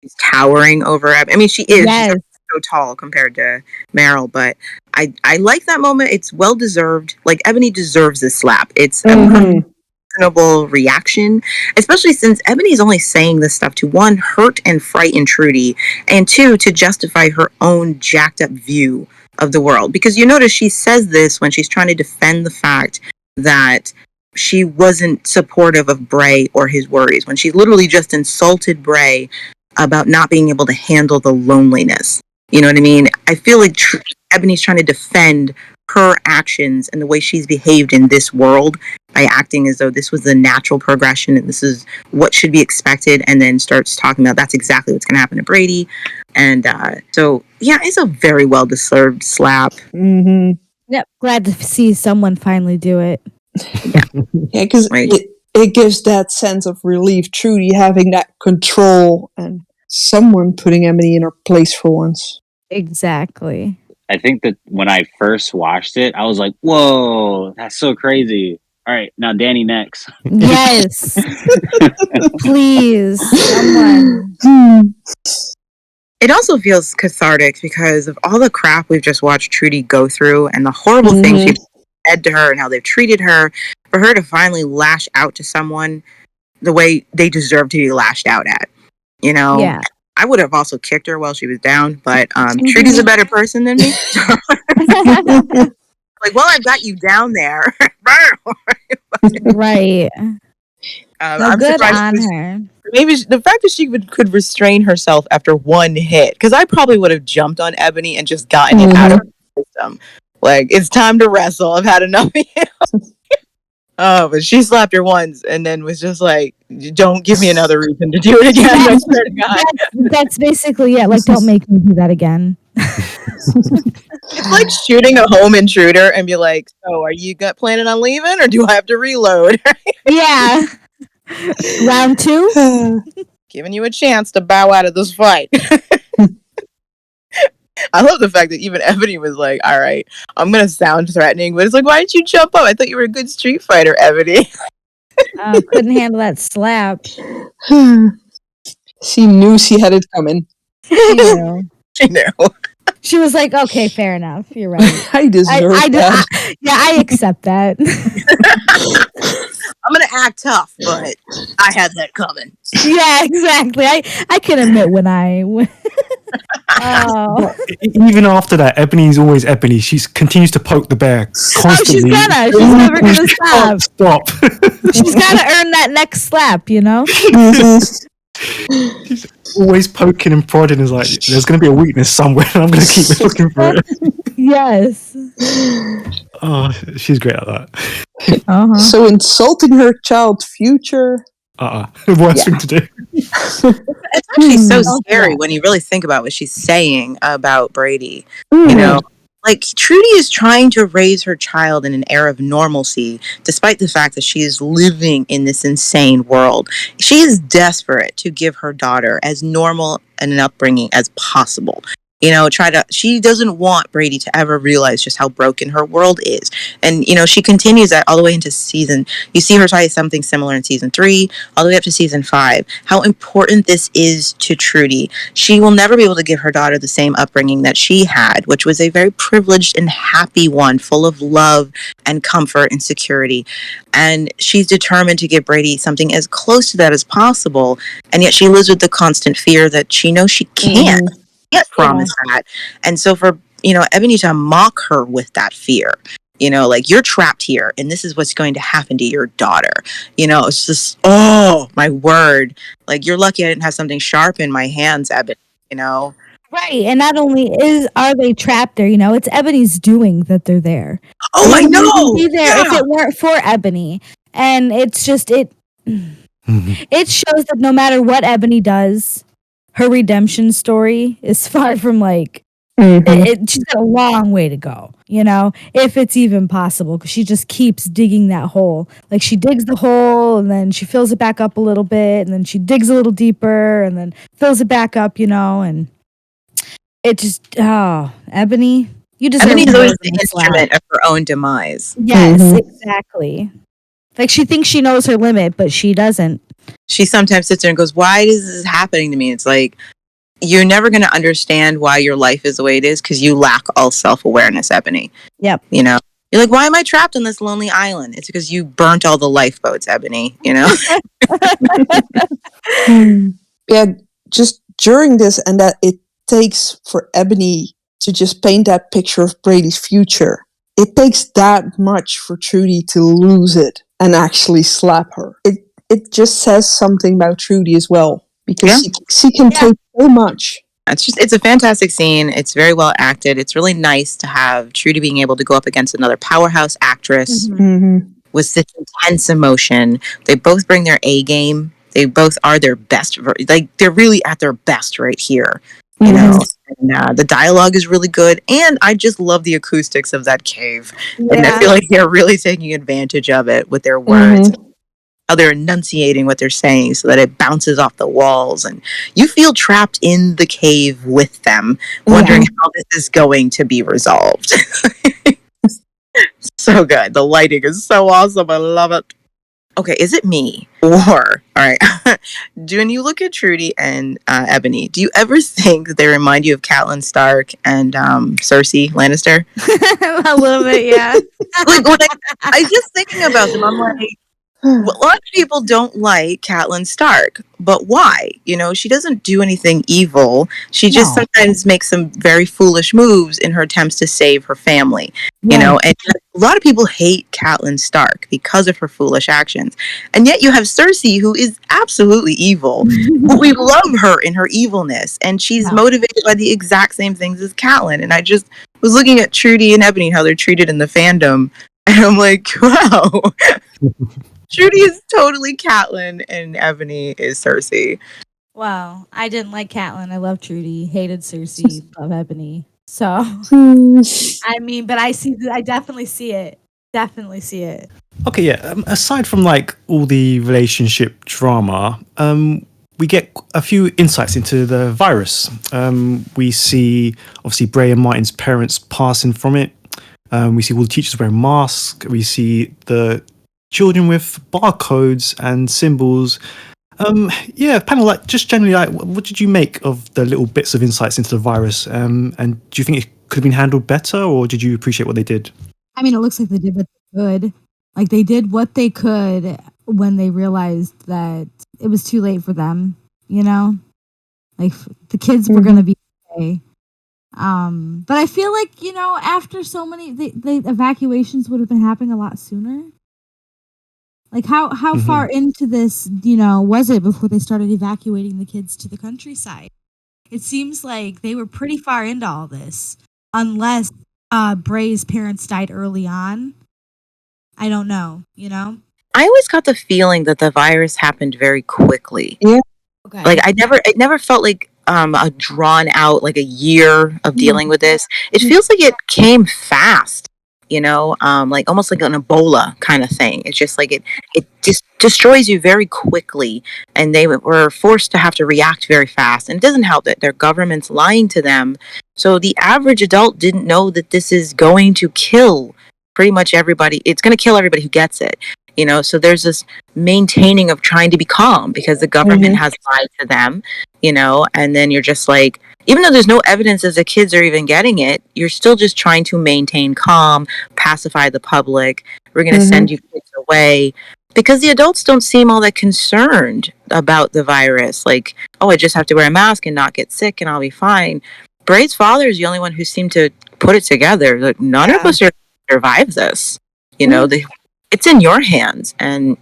is towering over. I mean, she is. Yes. She's so tall compared to Meryl, but I like that moment. It's well deserved. Like, Ebony deserves this slap. It's a reasonable reaction, especially since Ebony's only saying this stuff to, one, hurt and frighten Trudy, and two, to justify her own jacked up view of the world. Because you notice she says this when she's trying to defend the fact that she wasn't supportive of Bray or his worries, when she literally just insulted Bray about not being able to handle the loneliness. You know what I mean? I feel like Ebony's trying to defend her actions and the way she's behaved in this world by acting as though this was the natural progression and this is what should be expected, and then starts talking about that's exactly what's going to happen to Brady. And so, yeah, it's a very well-deserved slap. Mm-hmm. Yep. Glad to see someone finally do it. Yeah, because it gives that sense of relief, Trudy having that control and someone putting Ebony in her place for once. Exactly. I think that when I first watched it, I was like, whoa, that's so crazy. All right, now Danny next. Yes. Please, someone. It also feels cathartic because of all the crap we've just watched Trudy go through and the horrible things she's said to her and how they've treated her. For her to finally lash out to someone the way they deserve to be lashed out at, you know? Yeah. I would have also kicked her while she was down, but Trudy's a better person than me. Like, well, I've got you down there. Right. I'm good surprised on her. maybe the fact that she could restrain herself after one hit, because I probably would have jumped on Ebony and just gotten it out of her system. Like, it's time to wrestle. I've had enough of you. Oh, but she slapped her once and then was just like, don't give me another reason to do it again. I swear to God. That's basically it. Like, don't make me do that again. It's like shooting a home intruder and be like, so are you planning on leaving or do I have to reload? Yeah. Round 2? Giving you a chance to bow out of this fight. I love the fact that even Ebony was like, all right, I'm going to sound threatening, but it's like, why didn't you jump up? I thought you were a good street fighter, Ebony. Couldn't handle that slap. She knew she had it coming. She knew. She knew. She was like, okay, fair enough. You're right. I deserve that. I accept that. I'm going to act tough, but I had that coming. Yeah, exactly. I can admit when I... Oh. Even after that, Ebony's always Ebony. She continues to poke the bear constantly. She's never gonna stop. Stop. She's gotta earn that next slap, you know? She's always poking and prodding. Is like, there's going to be a weakness somewhere, and I'm going to keep looking for it. Yes. Oh, she's great at that. Uh-huh. So insulting her child's future. Worst thing to do. It's actually so scary when you really think about what she's saying about Brady. You know, Like, Trudy is trying to raise her child in an era of normalcy, despite the fact that she is living in this insane world. She is desperate to give her daughter as normal an upbringing as possible. She doesn't want Brady to ever realize just how broken her world is. And, she continues that all the way into you see her try something similar in season 3, all the way up to season 5, how important this is to Trudy. She will never be able to give her daughter the same upbringing that she had, which was a very privileged and happy one, full of love and comfort and security. And she's determined to give Brady something as close to that as possible. And yet she lives with the constant fear that she knows she can't promise that. And so for, Ebony to mock her with that fear, like, you're trapped here and this is what's going to happen to your daughter. It's just, oh my word. Like, you're lucky I didn't have something sharp in my hands, Ebony, Right. And not only are they trapped there, it's Ebony's doing that they're there. Oh, I know. Be there if it weren't for Ebony. And it's just it shows that no matter what Ebony does, her redemption story is far from like she's got a long way to go, if it's even possible, because she just keeps digging that hole. Like, she digs the hole and then she fills it back up a little bit and then she digs a little deeper and then fills it back up, and it just, Ebony, you deserve Ebony's always the slap. instrument of her own demise. Yes, exactly. Like, she thinks she knows her limit, but she doesn't. She sometimes sits there and goes, why is this happening to me? It's like, you're never going to understand why your life is the way it is because you lack all self-awareness, Ebony. Yep. You're like, why am I trapped on this lonely island? It's because you burnt all the lifeboats, Ebony, Yeah, just during this, and that it takes for Ebony to just paint that picture of Brady's future. It takes that much for Trudy to lose it and actually slap her. It just says something about Trudy as well, because she can take so much. It's a fantastic scene. It's very well acted. It's really nice to have Trudy being able to go up against another powerhouse actress with such intense emotion. They both bring their A game. They both are their best. Like, they're really at their best right here. And, the dialogue is really good, and I just love the acoustics of that cave. And I feel like they're really taking advantage of it with their words. How they're enunciating what they're saying so that it bounces off the walls, and you feel trapped in the cave with them, wondering how this is going to be resolved. So good. The lighting is so awesome. I love it. Okay, is it me? Or, all right, when you look at Trudy and Ebony, do you ever think that they remind you of Catelyn Stark and Cersei Lannister? A little bit, yeah. Like, when I just thinking about them, I'm like, a lot of people don't like Catelyn Stark, but why? She doesn't do anything evil. She just sometimes makes some very foolish moves in her attempts to save her family. And a lot of people hate Catelyn Stark because of her foolish actions. And yet you have Cersei, who is absolutely evil. But we love her in her evilness, and she's motivated by the exact same things as Catelyn. And I just was looking at Trudy and Ebony, how they're treated in the fandom, and I'm like, wow. Trudy is totally Catelyn, and Ebony is Cersei. Wow, I didn't like Catelyn. I love Trudy. Hated Cersei. Love Ebony. So, I mean, but I definitely see it. Definitely see it. Okay, yeah. Aside from like all the relationship drama, we get a few insights into the virus. We see obviously Bray and Martin's parents passing from it. We see all the teachers wearing masks. We see the children with barcodes and symbols. Panel, like, just generally, like, what did you make of the little bits of insights into the virus? And do you think it could have been handled better, or did you appreciate what they did? I mean, it looks like they did what they could. Like, they did what they could when they realized that it was too late for them, Like, the kids were going to be okay. But I feel like, after so many, the evacuations would have been happening a lot sooner. Like, how far into this, was it before they started evacuating the kids to the countryside? It seems like they were pretty far into all this, unless Bray's parents died early on. I don't know, I always got the feeling that the virus happened very quickly. Yeah. Okay. Like, it never felt like a drawn out, like a year of dealing with this. It feels like it came fast, like almost like an Ebola kind of thing. It's just like it just destroys you very quickly, and they were forced to have to react very fast. And it doesn't help that their government's lying to them. So the average adult didn't know that this is going to kill pretty much everybody. It's going to kill everybody who gets it. So there's this maintaining of trying to be calm because the government has lied to them, and then you're just like, even though there's no evidence that the kids are even getting it, you're still just trying to maintain calm, pacify the public. We're going to send you kids away because the adults don't seem all that concerned about the virus. Like, oh, I just have to wear a mask and not get sick and I'll be fine. Bray's father is the only one who seemed to put it together. Like, none of us are survive this. It's in your hands. And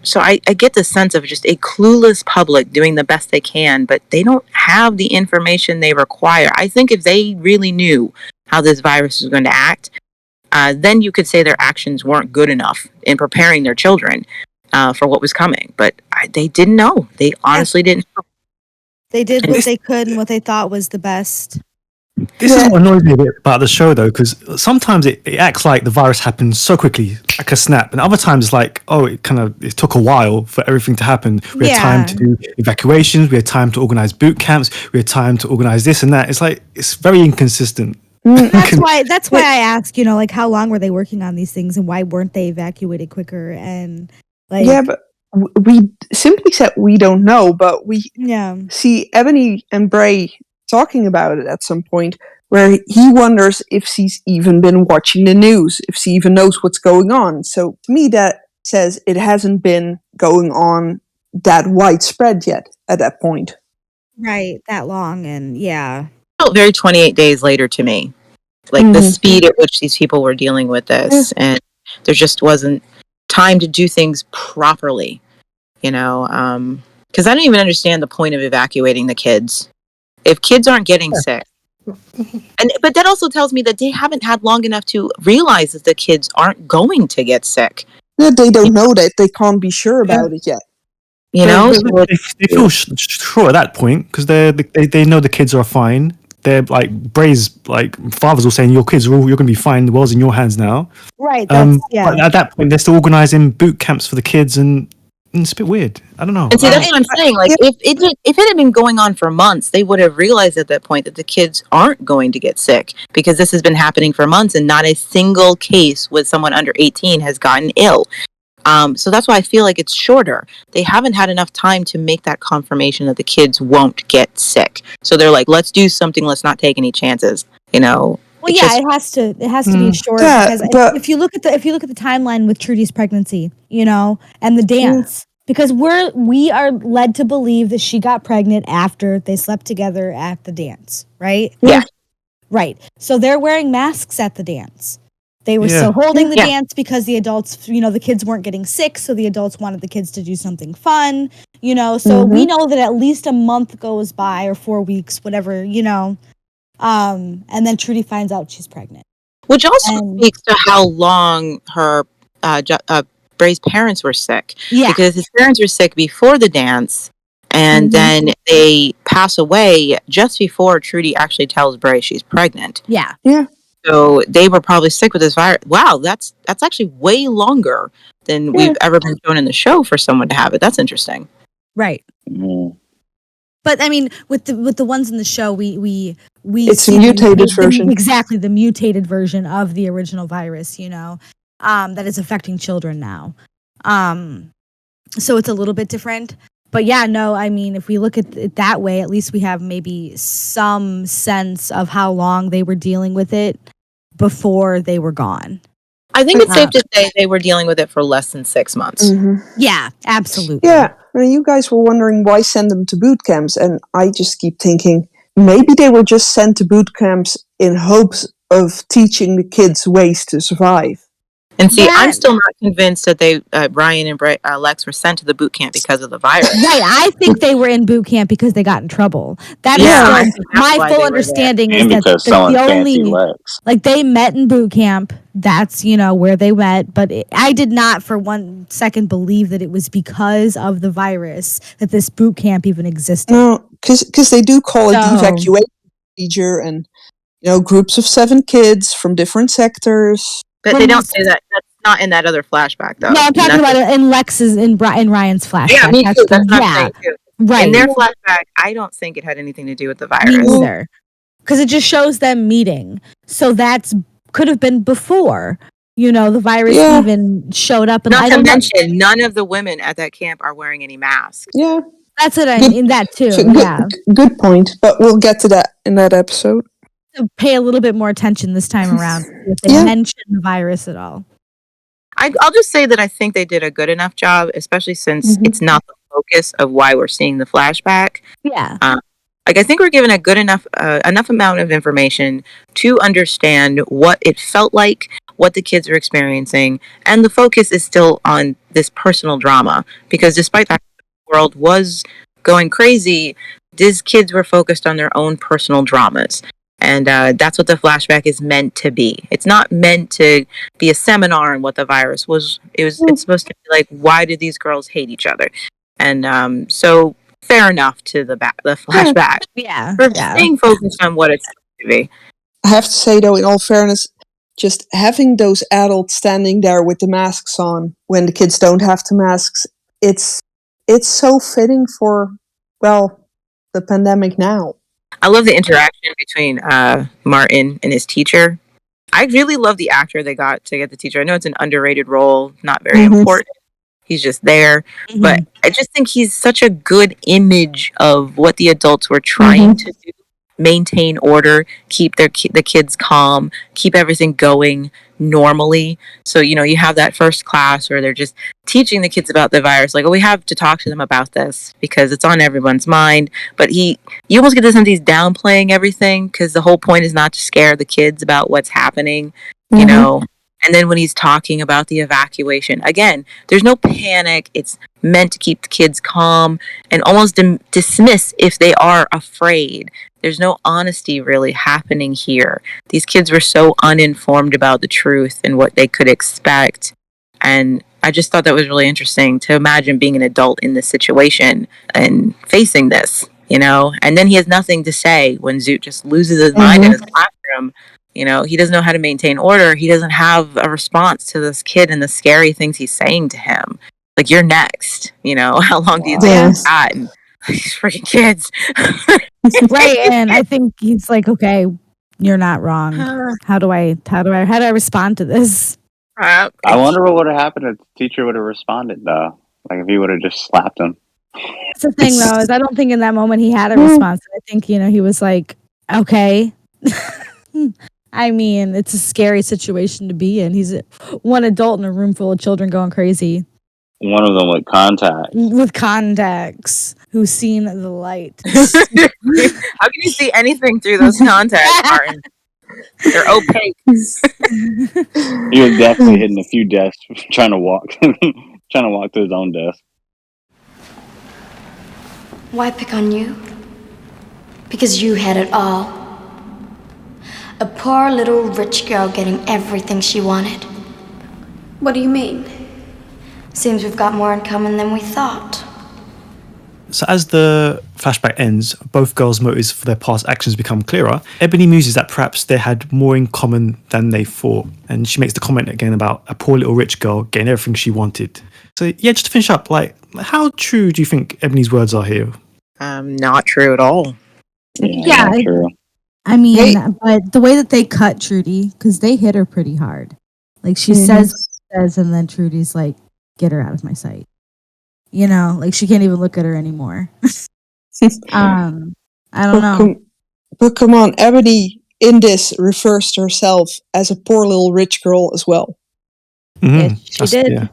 so I get the sense of just a clueless public doing the best they can, but they don't have the information they require. I think if they really knew how this virus was going to act, then you could say their actions weren't good enough in preparing their children for what was coming. But they didn't know. They honestly didn't know. They did what they could and what they thought was the best. This is what annoys me a bit about the show, though, because sometimes it acts like the virus happened so quickly, like a snap, and other times it's like, oh, it took a while for everything to happen. We had time to do evacuations, we had time to organize boot camps, we had time to organize this and that. It's like it's very inconsistent. That's why I ask, like how long were they working on these things and why weren't they evacuated quicker? And like, yeah, but we simply said we don't know, but we see Ebony and Bray talking about it at some point where he wonders if she's even been watching the news, if she even knows what's going on. So to me that says it hasn't been going on that widespread yet at that point. Right, that long. And it felt very 28 days later to me. Like the speed at which these people were dealing with this, and there just wasn't time to do things properly, because I don't even understand the point of evacuating the kids. If kids aren't getting sick, but that also tells me that they haven't had long enough to realize that the kids aren't going to get sick. Yeah, they don't know that. They can't be sure about it yet. They feel sure at that point because they know the kids are fine. They're like Bray's like fathers all saying you're going to be fine. The world's in your hands now. Right. But at that point, they're still organizing boot camps for the kids and it's a bit weird. I don't know. And see, that's what I'm saying. Like, if it had been going on for months, they would have realized at that point that the kids aren't going to get sick because this has been happening for months and not a single case with someone under 18 has gotten ill. So that's why I feel like it's shorter. They haven't had enough time to make that confirmation that the kids won't get sick. So they're like, let's do something. Let's not take any chances. Well, it has to be short because if you look at the timeline with Trudy's pregnancy, and the dance, because we are led to believe that she got pregnant after they slept together at the dance, right? Yeah. Right. So they're wearing masks at the dance. They were still holding the dance because the adults, the kids weren't getting sick, so the adults wanted the kids to do something fun, so we know that at least a month goes by or 4 weeks, whatever, and then Trudy finds out she's pregnant. Which also speaks to how long her Bray's parents were sick. Yeah. Because his parents were sick before the dance, and then they pass away just before Trudy actually tells Bray she's pregnant. Yeah. Yeah. So they were probably sick with this virus. Wow, that's actually way longer than we've ever been shown in the show for someone to have it. That's interesting. Right. But I mean, with the ones in the show, we it's a mutated version. Exactly, the mutated version of the original virus. That is affecting children now. So it's a little bit different. But yeah, no, I mean, if we look at it that way, at least we have maybe some sense of how long they were dealing with it before they were gone. I think it's safe to say they were dealing with it for less than 6 months. Yeah, absolutely. Yeah, you guys were wondering why send them to boot camps, and I just keep thinking maybe they were just sent to boot camps in hopes of teaching the kids ways to survive. And see, I'm still not convinced that they, Ryan and Lex, were sent to the boot camp because of the virus. Right, I think they were in boot camp because they got in trouble. That is my full understanding is that the only, like, they met in boot camp. That's, where they met. But I did not for 1 second believe that it was because of the virus that this boot camp even existed. No, because they do call it the So- evacuation procedure, and groups of 7 kids from different sectors. But they don't say that. That's not in that other flashback, though. No, I'm talking about it in Lex's in Ryan's flashback. Yeah, me too. That's what I'm yeah, saying too. right. In their flashback, I don't think it had anything to do with the Me virus. neither. Because it just shows them meeting. So that's could have been before, the virus Yeah. even showed up. And Not I to don't know. mention, none of the women at that camp are wearing any masks. Yeah, That's what I Good- mean. That too. good, Yeah. good point. But we'll get to that in that episode. To pay a little bit more attention this time around if they Yeah. mention the virus at all. I'll just say that I think they did a good enough job, especially since Mhm. it's not the focus of why we're seeing the flashback. Yeah. I think we're given a good enough amount of information to understand what it felt like, what the kids were experiencing, and the focus is still on this personal drama. Because despite that the world was going crazy, these kids were focused on their own personal dramas. And that's what the flashback is meant to be. It's not meant to be a seminar on what the virus was. It's supposed to be like, why did these girls hate each other? And so fair enough to the flashback Yeah. for Yeah. staying focused on what it's supposed to be. I have to say, though, in all fairness, just having those adults standing there with the masks on when the kids don't have the masks, it's so fitting for, the pandemic now. I love the interaction between Martin and his teacher. I really love the actor they got to get the teacher. I know it's an underrated role, not very Mhm. important. He's just there. Mhm. But I just think he's such a good image of what the adults were trying to do. Maintain order, keep the kids calm, keep everything going normally. So, you have that first class where they're just teaching the kids about the virus. Like, we have to talk to them about this because it's on everyone's mind. But you almost get the sense he's downplaying everything because the whole point is not to scare the kids about what's happening, you know. And then when he's talking about the evacuation, again, there's no panic. It's meant to keep the kids calm and almost dismiss if they are afraid. There's no honesty really happening here. These kids were so uninformed about the truth and what they could expect. And I just thought that was really interesting to imagine being an adult in this situation and facing this, And then he has nothing to say when Zoot just loses his mind in his classroom. He doesn't know how to maintain order. He doesn't have a response to this kid and the scary things he's saying to him. Like, you're next. How long do you think Yes. that? And these freaking kids. Right. And I think he's like, okay, you're not wrong. How do I respond to this? I wonder what would have happened if the teacher would have responded, though. Like, if he would have just slapped him. That's the thing, though, is I don't think in that moment he had a response. I think, he was like, okay. I mean, it's a scary situation to be in. He's one adult in a room full of children going crazy. One of them with contact. With contacts, who's seen the light. How can you see anything through those contacts, Martin? They're opaque. He was definitely hitting a few desks trying to walk to his own desk. Why pick on you? Because you had it all. A poor little rich girl getting everything she wanted. What do you mean? Seems we've got more in common than we thought. So as the flashback ends, both girls' motives for their past actions become clearer. Ebony muses that perhaps they had more in common than they thought. And she makes the comment again about a poor little rich girl getting everything she wanted. So yeah, just to finish up, how true do you think Ebony's words are here? Not true at all. Yeah, not true. I mean, but the way that they cut Trudy, because they hit her pretty hard. Like, she says, and then Trudy's like, get her out of my sight. Like, she can't even look at her anymore. I don't know. But come on, Ebony in this refers to herself as a poor little rich girl as well. Yeah, she did. Yeah.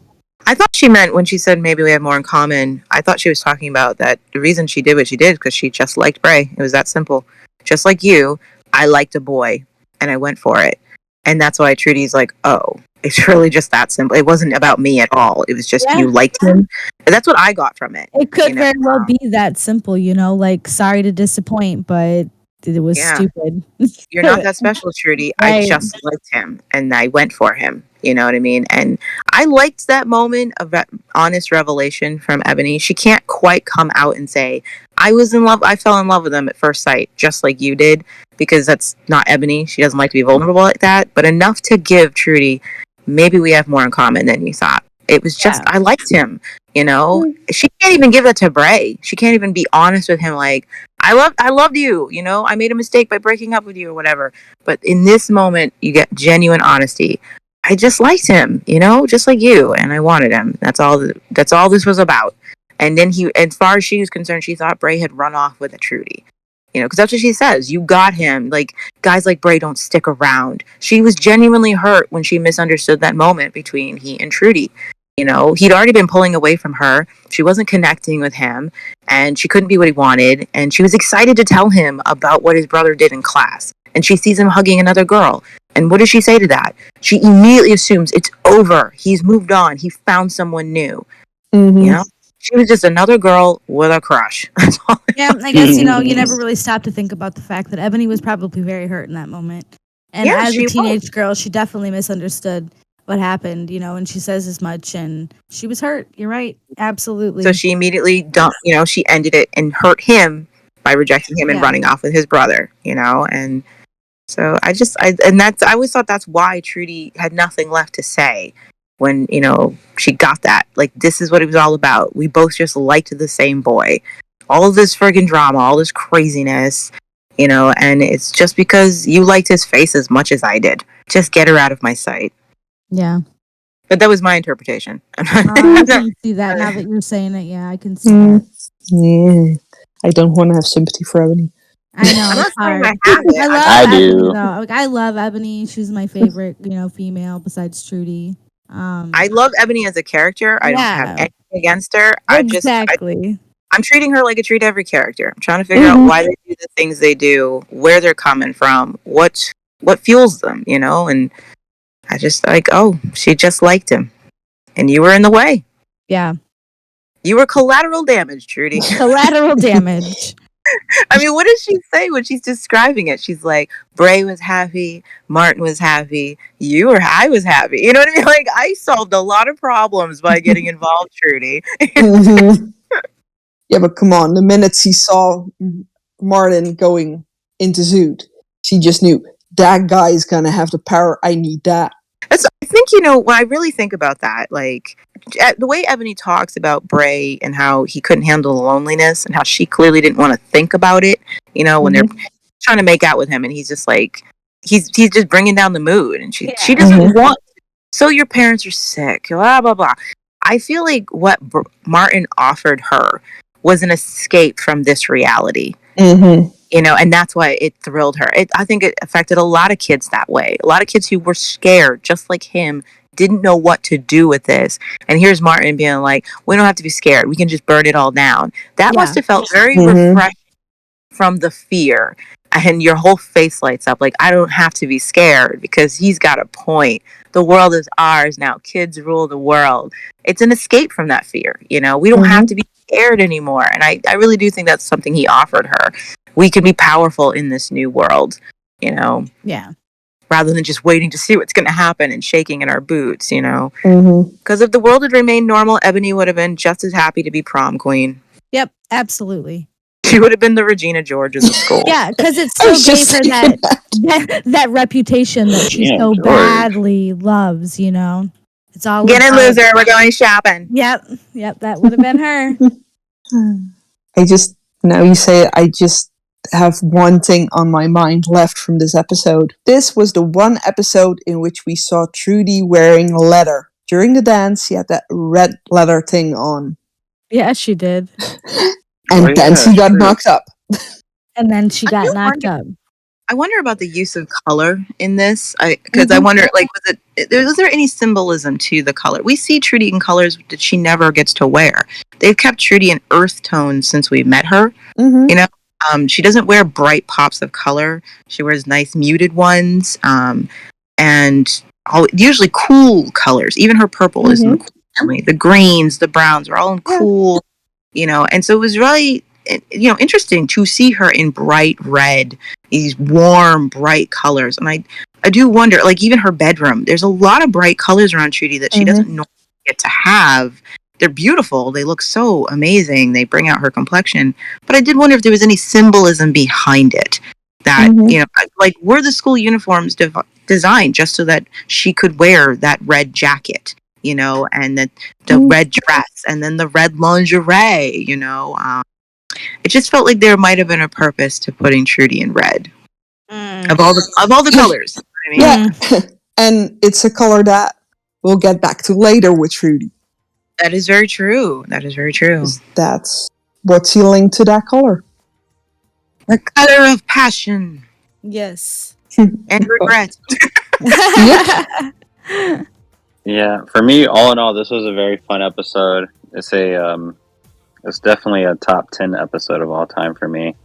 I thought she meant when she said maybe we have more in common, I thought she was talking about that the reason she did what she did because she just liked Bray. It was that simple. Just like you, I liked a boy and I went for it. And that's why Trudy's like, oh, it's really just that simple. It wasn't about me at all. It was just you liked him. And that's what I got from it. It could very well be that simple, like, sorry to disappoint, but it was stupid. You're not that special, Trudy. Right. I just liked him and I went for him. You know what I mean? And I liked that moment of that honest revelation from Ebony. She can't quite come out and say, I was in love. I fell in love with him at first sight, just like you did, because that's not Ebony. She doesn't like to be vulnerable like that, but enough to give Trudy, maybe we have more in common than you thought. It was just, I liked him, you know? She can't even give that to Bray. She can't even be honest with him like, I loved you, you know? I made a mistake by breaking up with you or whatever. But in this moment, you get genuine honesty. I just liked him, you know, just like you, and I wanted him. That's all this was about. And then as far as she was concerned, she thought Bray had run off with a Trudy. You know, because that's what she says. You got him. Like, guys like Bray don't stick around. She was genuinely hurt when she misunderstood that moment between he and Trudy. You know, he'd already been pulling away from her. She wasn't connecting with him, and she couldn't be what he wanted. And she was excited to tell him about what his brother did in class. And she sees him hugging another girl. And what does she say to that? She immediately assumes it's over. He's moved on. He found someone new. Mm-hmm. You know? She was just another girl with a crush. That's all. Yeah, I guess, you know, you never really stop to think about the fact that Ebony was probably very hurt in that moment. And Yeah, as she a teenage girl, she definitely misunderstood what happened, you know, and she says as much, and she was hurt. You're right. Absolutely. So she immediately dumped, you know, she ended it and hurt him by rejecting him and running off with his brother, you know, and so I always thought that's why Trudy had nothing left to say when, you know, she got that. Like, this is what it was all about. We both just liked the same boy. All of this friggin' drama, all this craziness, you know, and it's just because you liked his face as much as I did. Just get her out of my sight. Yeah. But that was my interpretation. I can see that now that you're saying it. Yeah, I can see that. Yeah. I don't want to have sympathy for Ebony. I know. I'm not It's saying hard. I have it. I love I Ebony, do. though. Like, I love Ebony. She's my favorite, you know, female besides Trudy. I love Ebony as a character. I don't have anything against her. Exactly. I'm treating her like I treat every character. I'm trying to figure out why they do the things they do, where they're coming from, what fuels them, you know? And I just like, oh, she just liked him. And you were in the way. Yeah. You were collateral damage, Trudy. Collateral damage. I mean, what does she say when she's describing it? She's like, Bray was happy, Martin was happy, I was happy. You know what I mean? Like, I solved a lot of problems by getting involved, Trudy. Mhm. Yeah, but come on. The minute she saw Martin going into Zoot, she just knew that guy is going to have the power. I need that. I think, you know, when I really think about that, like, the way Ebony talks about Bray and how he couldn't handle the loneliness and how she clearly didn't want to think about it, you know, when they're trying to make out with him and he's just like, he's just bringing down the mood and she doesn't want, so your parents are sick, blah, blah, blah. I feel like what Martin offered her was an escape from this reality. Mm-hmm. You know, and that's why it thrilled her. I think it affected a lot of kids that way. A lot of kids who were scared, just like him, didn't know what to do with this. And here's Martin being like, we don't have to be scared. We can just burn it all down. That must have felt very refreshing from the fear. And your whole face lights up like, I don't have to be scared because he's got a point. The world is ours now. Kids rule the world. It's an escape from that fear. You know, we don't have to be scared anymore. And I really do think that's something he offered her. We can be powerful in this new world, you know? Yeah. Rather than just waiting to see what's going to happen and shaking in our boots, you know? Because if the world had remained normal, Ebony would have been just as happy to be prom queen. Yep, absolutely. She would have been the Regina George of the school. Yeah, because it still gave her that reputation that she so badly loves, you know? It's all Get in, loser. We're going shopping. Yep, that would have been her. Now you say it, I just have one thing on my mind left from this episode. This was the one episode in which we saw Trudy wearing leather. During the dance, she had that red leather thing on. Yeah, she did. And then she got knocked up. And then she got knocked up. I wonder about the use of color in this. Because I wonder, like, was there any symbolism to the color? We see Trudy in colors that she never gets to wear. They've kept Trudy in earth tones since we met her. You know, she doesn't wear bright pops of color. She wears nice muted ones, and usually cool colors. Even her purple is in the cool family. The greens, the browns are all in cool. You know, and so it was really, you know, interesting to see her in bright red, these warm, bright colors. And I do wonder, like, even her bedroom, there's a lot of bright colors around Trudy that she doesn't normally get to have they're beautiful. They look so amazing. They bring out her complexion. But I did wonder if there was any symbolism behind it. That, you know, like, were the school uniforms designed just so that she could wear that red jacket, you know, and the red dress, and then the red lingerie, you know? It just felt like there might have been a purpose to putting Trudy in red. Of all the colors. I mean, Yeah, and it's a color that we'll get back to later with Trudy. that is very true. That is very true. That's what's he linked to that color. The color of passion Yes. and regret. Yeah, for me, all in all, this was a very fun episode. It's definitely a top 10 episode of all time for me.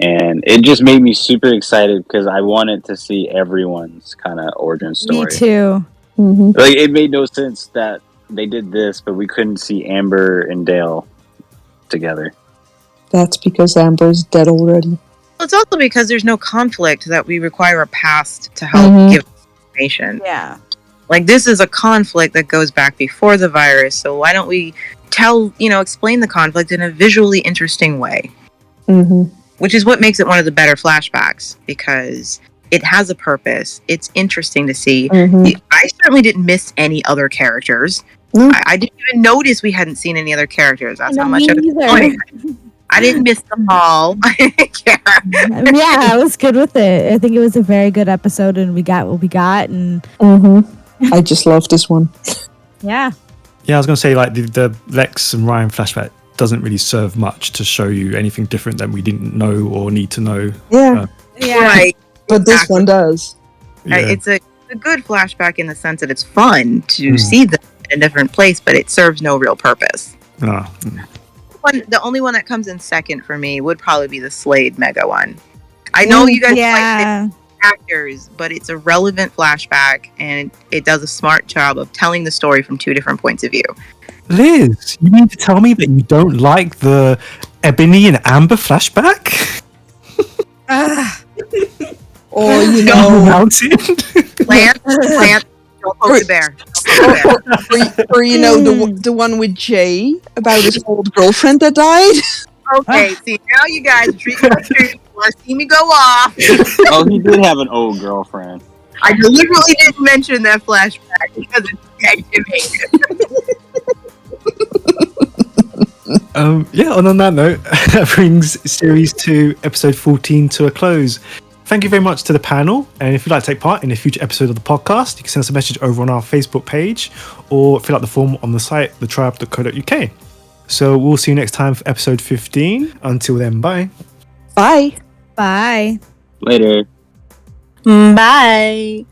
And it just made me super excited because I wanted to see everyone's kind of origin story. Me too. Like, it made no sense that they did this, but we couldn't see Amber and Dale together. That's because Amber's dead already. It's also because there's no conflict that we require a past to help give information. Yeah. Like, this is a conflict that goes back before the virus, so why don't we explain the conflict in a visually interesting way? Which is what makes it one of the better flashbacks, because it has a purpose. It's interesting to see. I certainly didn't miss any other characters. I didn't even notice we hadn't seen any other characters. That's how much I was. I didn't miss them all. I didn't care. Yeah, I was good with it. I think it was a very good episode, and we got what we got. And I just love this one. Yeah. Yeah, I was going to say, like, the Lex and Ryan flashback doesn't really serve much to show you anything different that we didn't know or need to know. Yeah. Right. But this one does. Yeah. It's a good flashback in the sense that it's fun to see them in a different place, but it serves no real purpose. The only one that comes in second for me would probably be the Slade Mega one. I know you guys like actors, but it's a relevant flashback, and it does a smart job of telling the story from two different points of view. Liz, you mean to tell me that you don't like the Ebony and Amber flashback? Or, you know... Mountain? Lance, don't poke the bear. Or, you know, the one with Jay about his old girlfriend that died. Okay, see, now you guys treat me like you want to see me go off. Oh, he did have an old girlfriend. I deliberately didn't mention that flashback because it's dead to me. Yeah, and on that note, that brings Series 2, Episode 14 to a close. Thank you very much to the panel, and if you'd like to take part in a future episode of the podcast, you can send us a message over on our Facebook page or fill out the form on the site, thetribe.co.uk. So we'll see you next time for episode 15. Until then, bye. Bye. Bye. Later. Bye.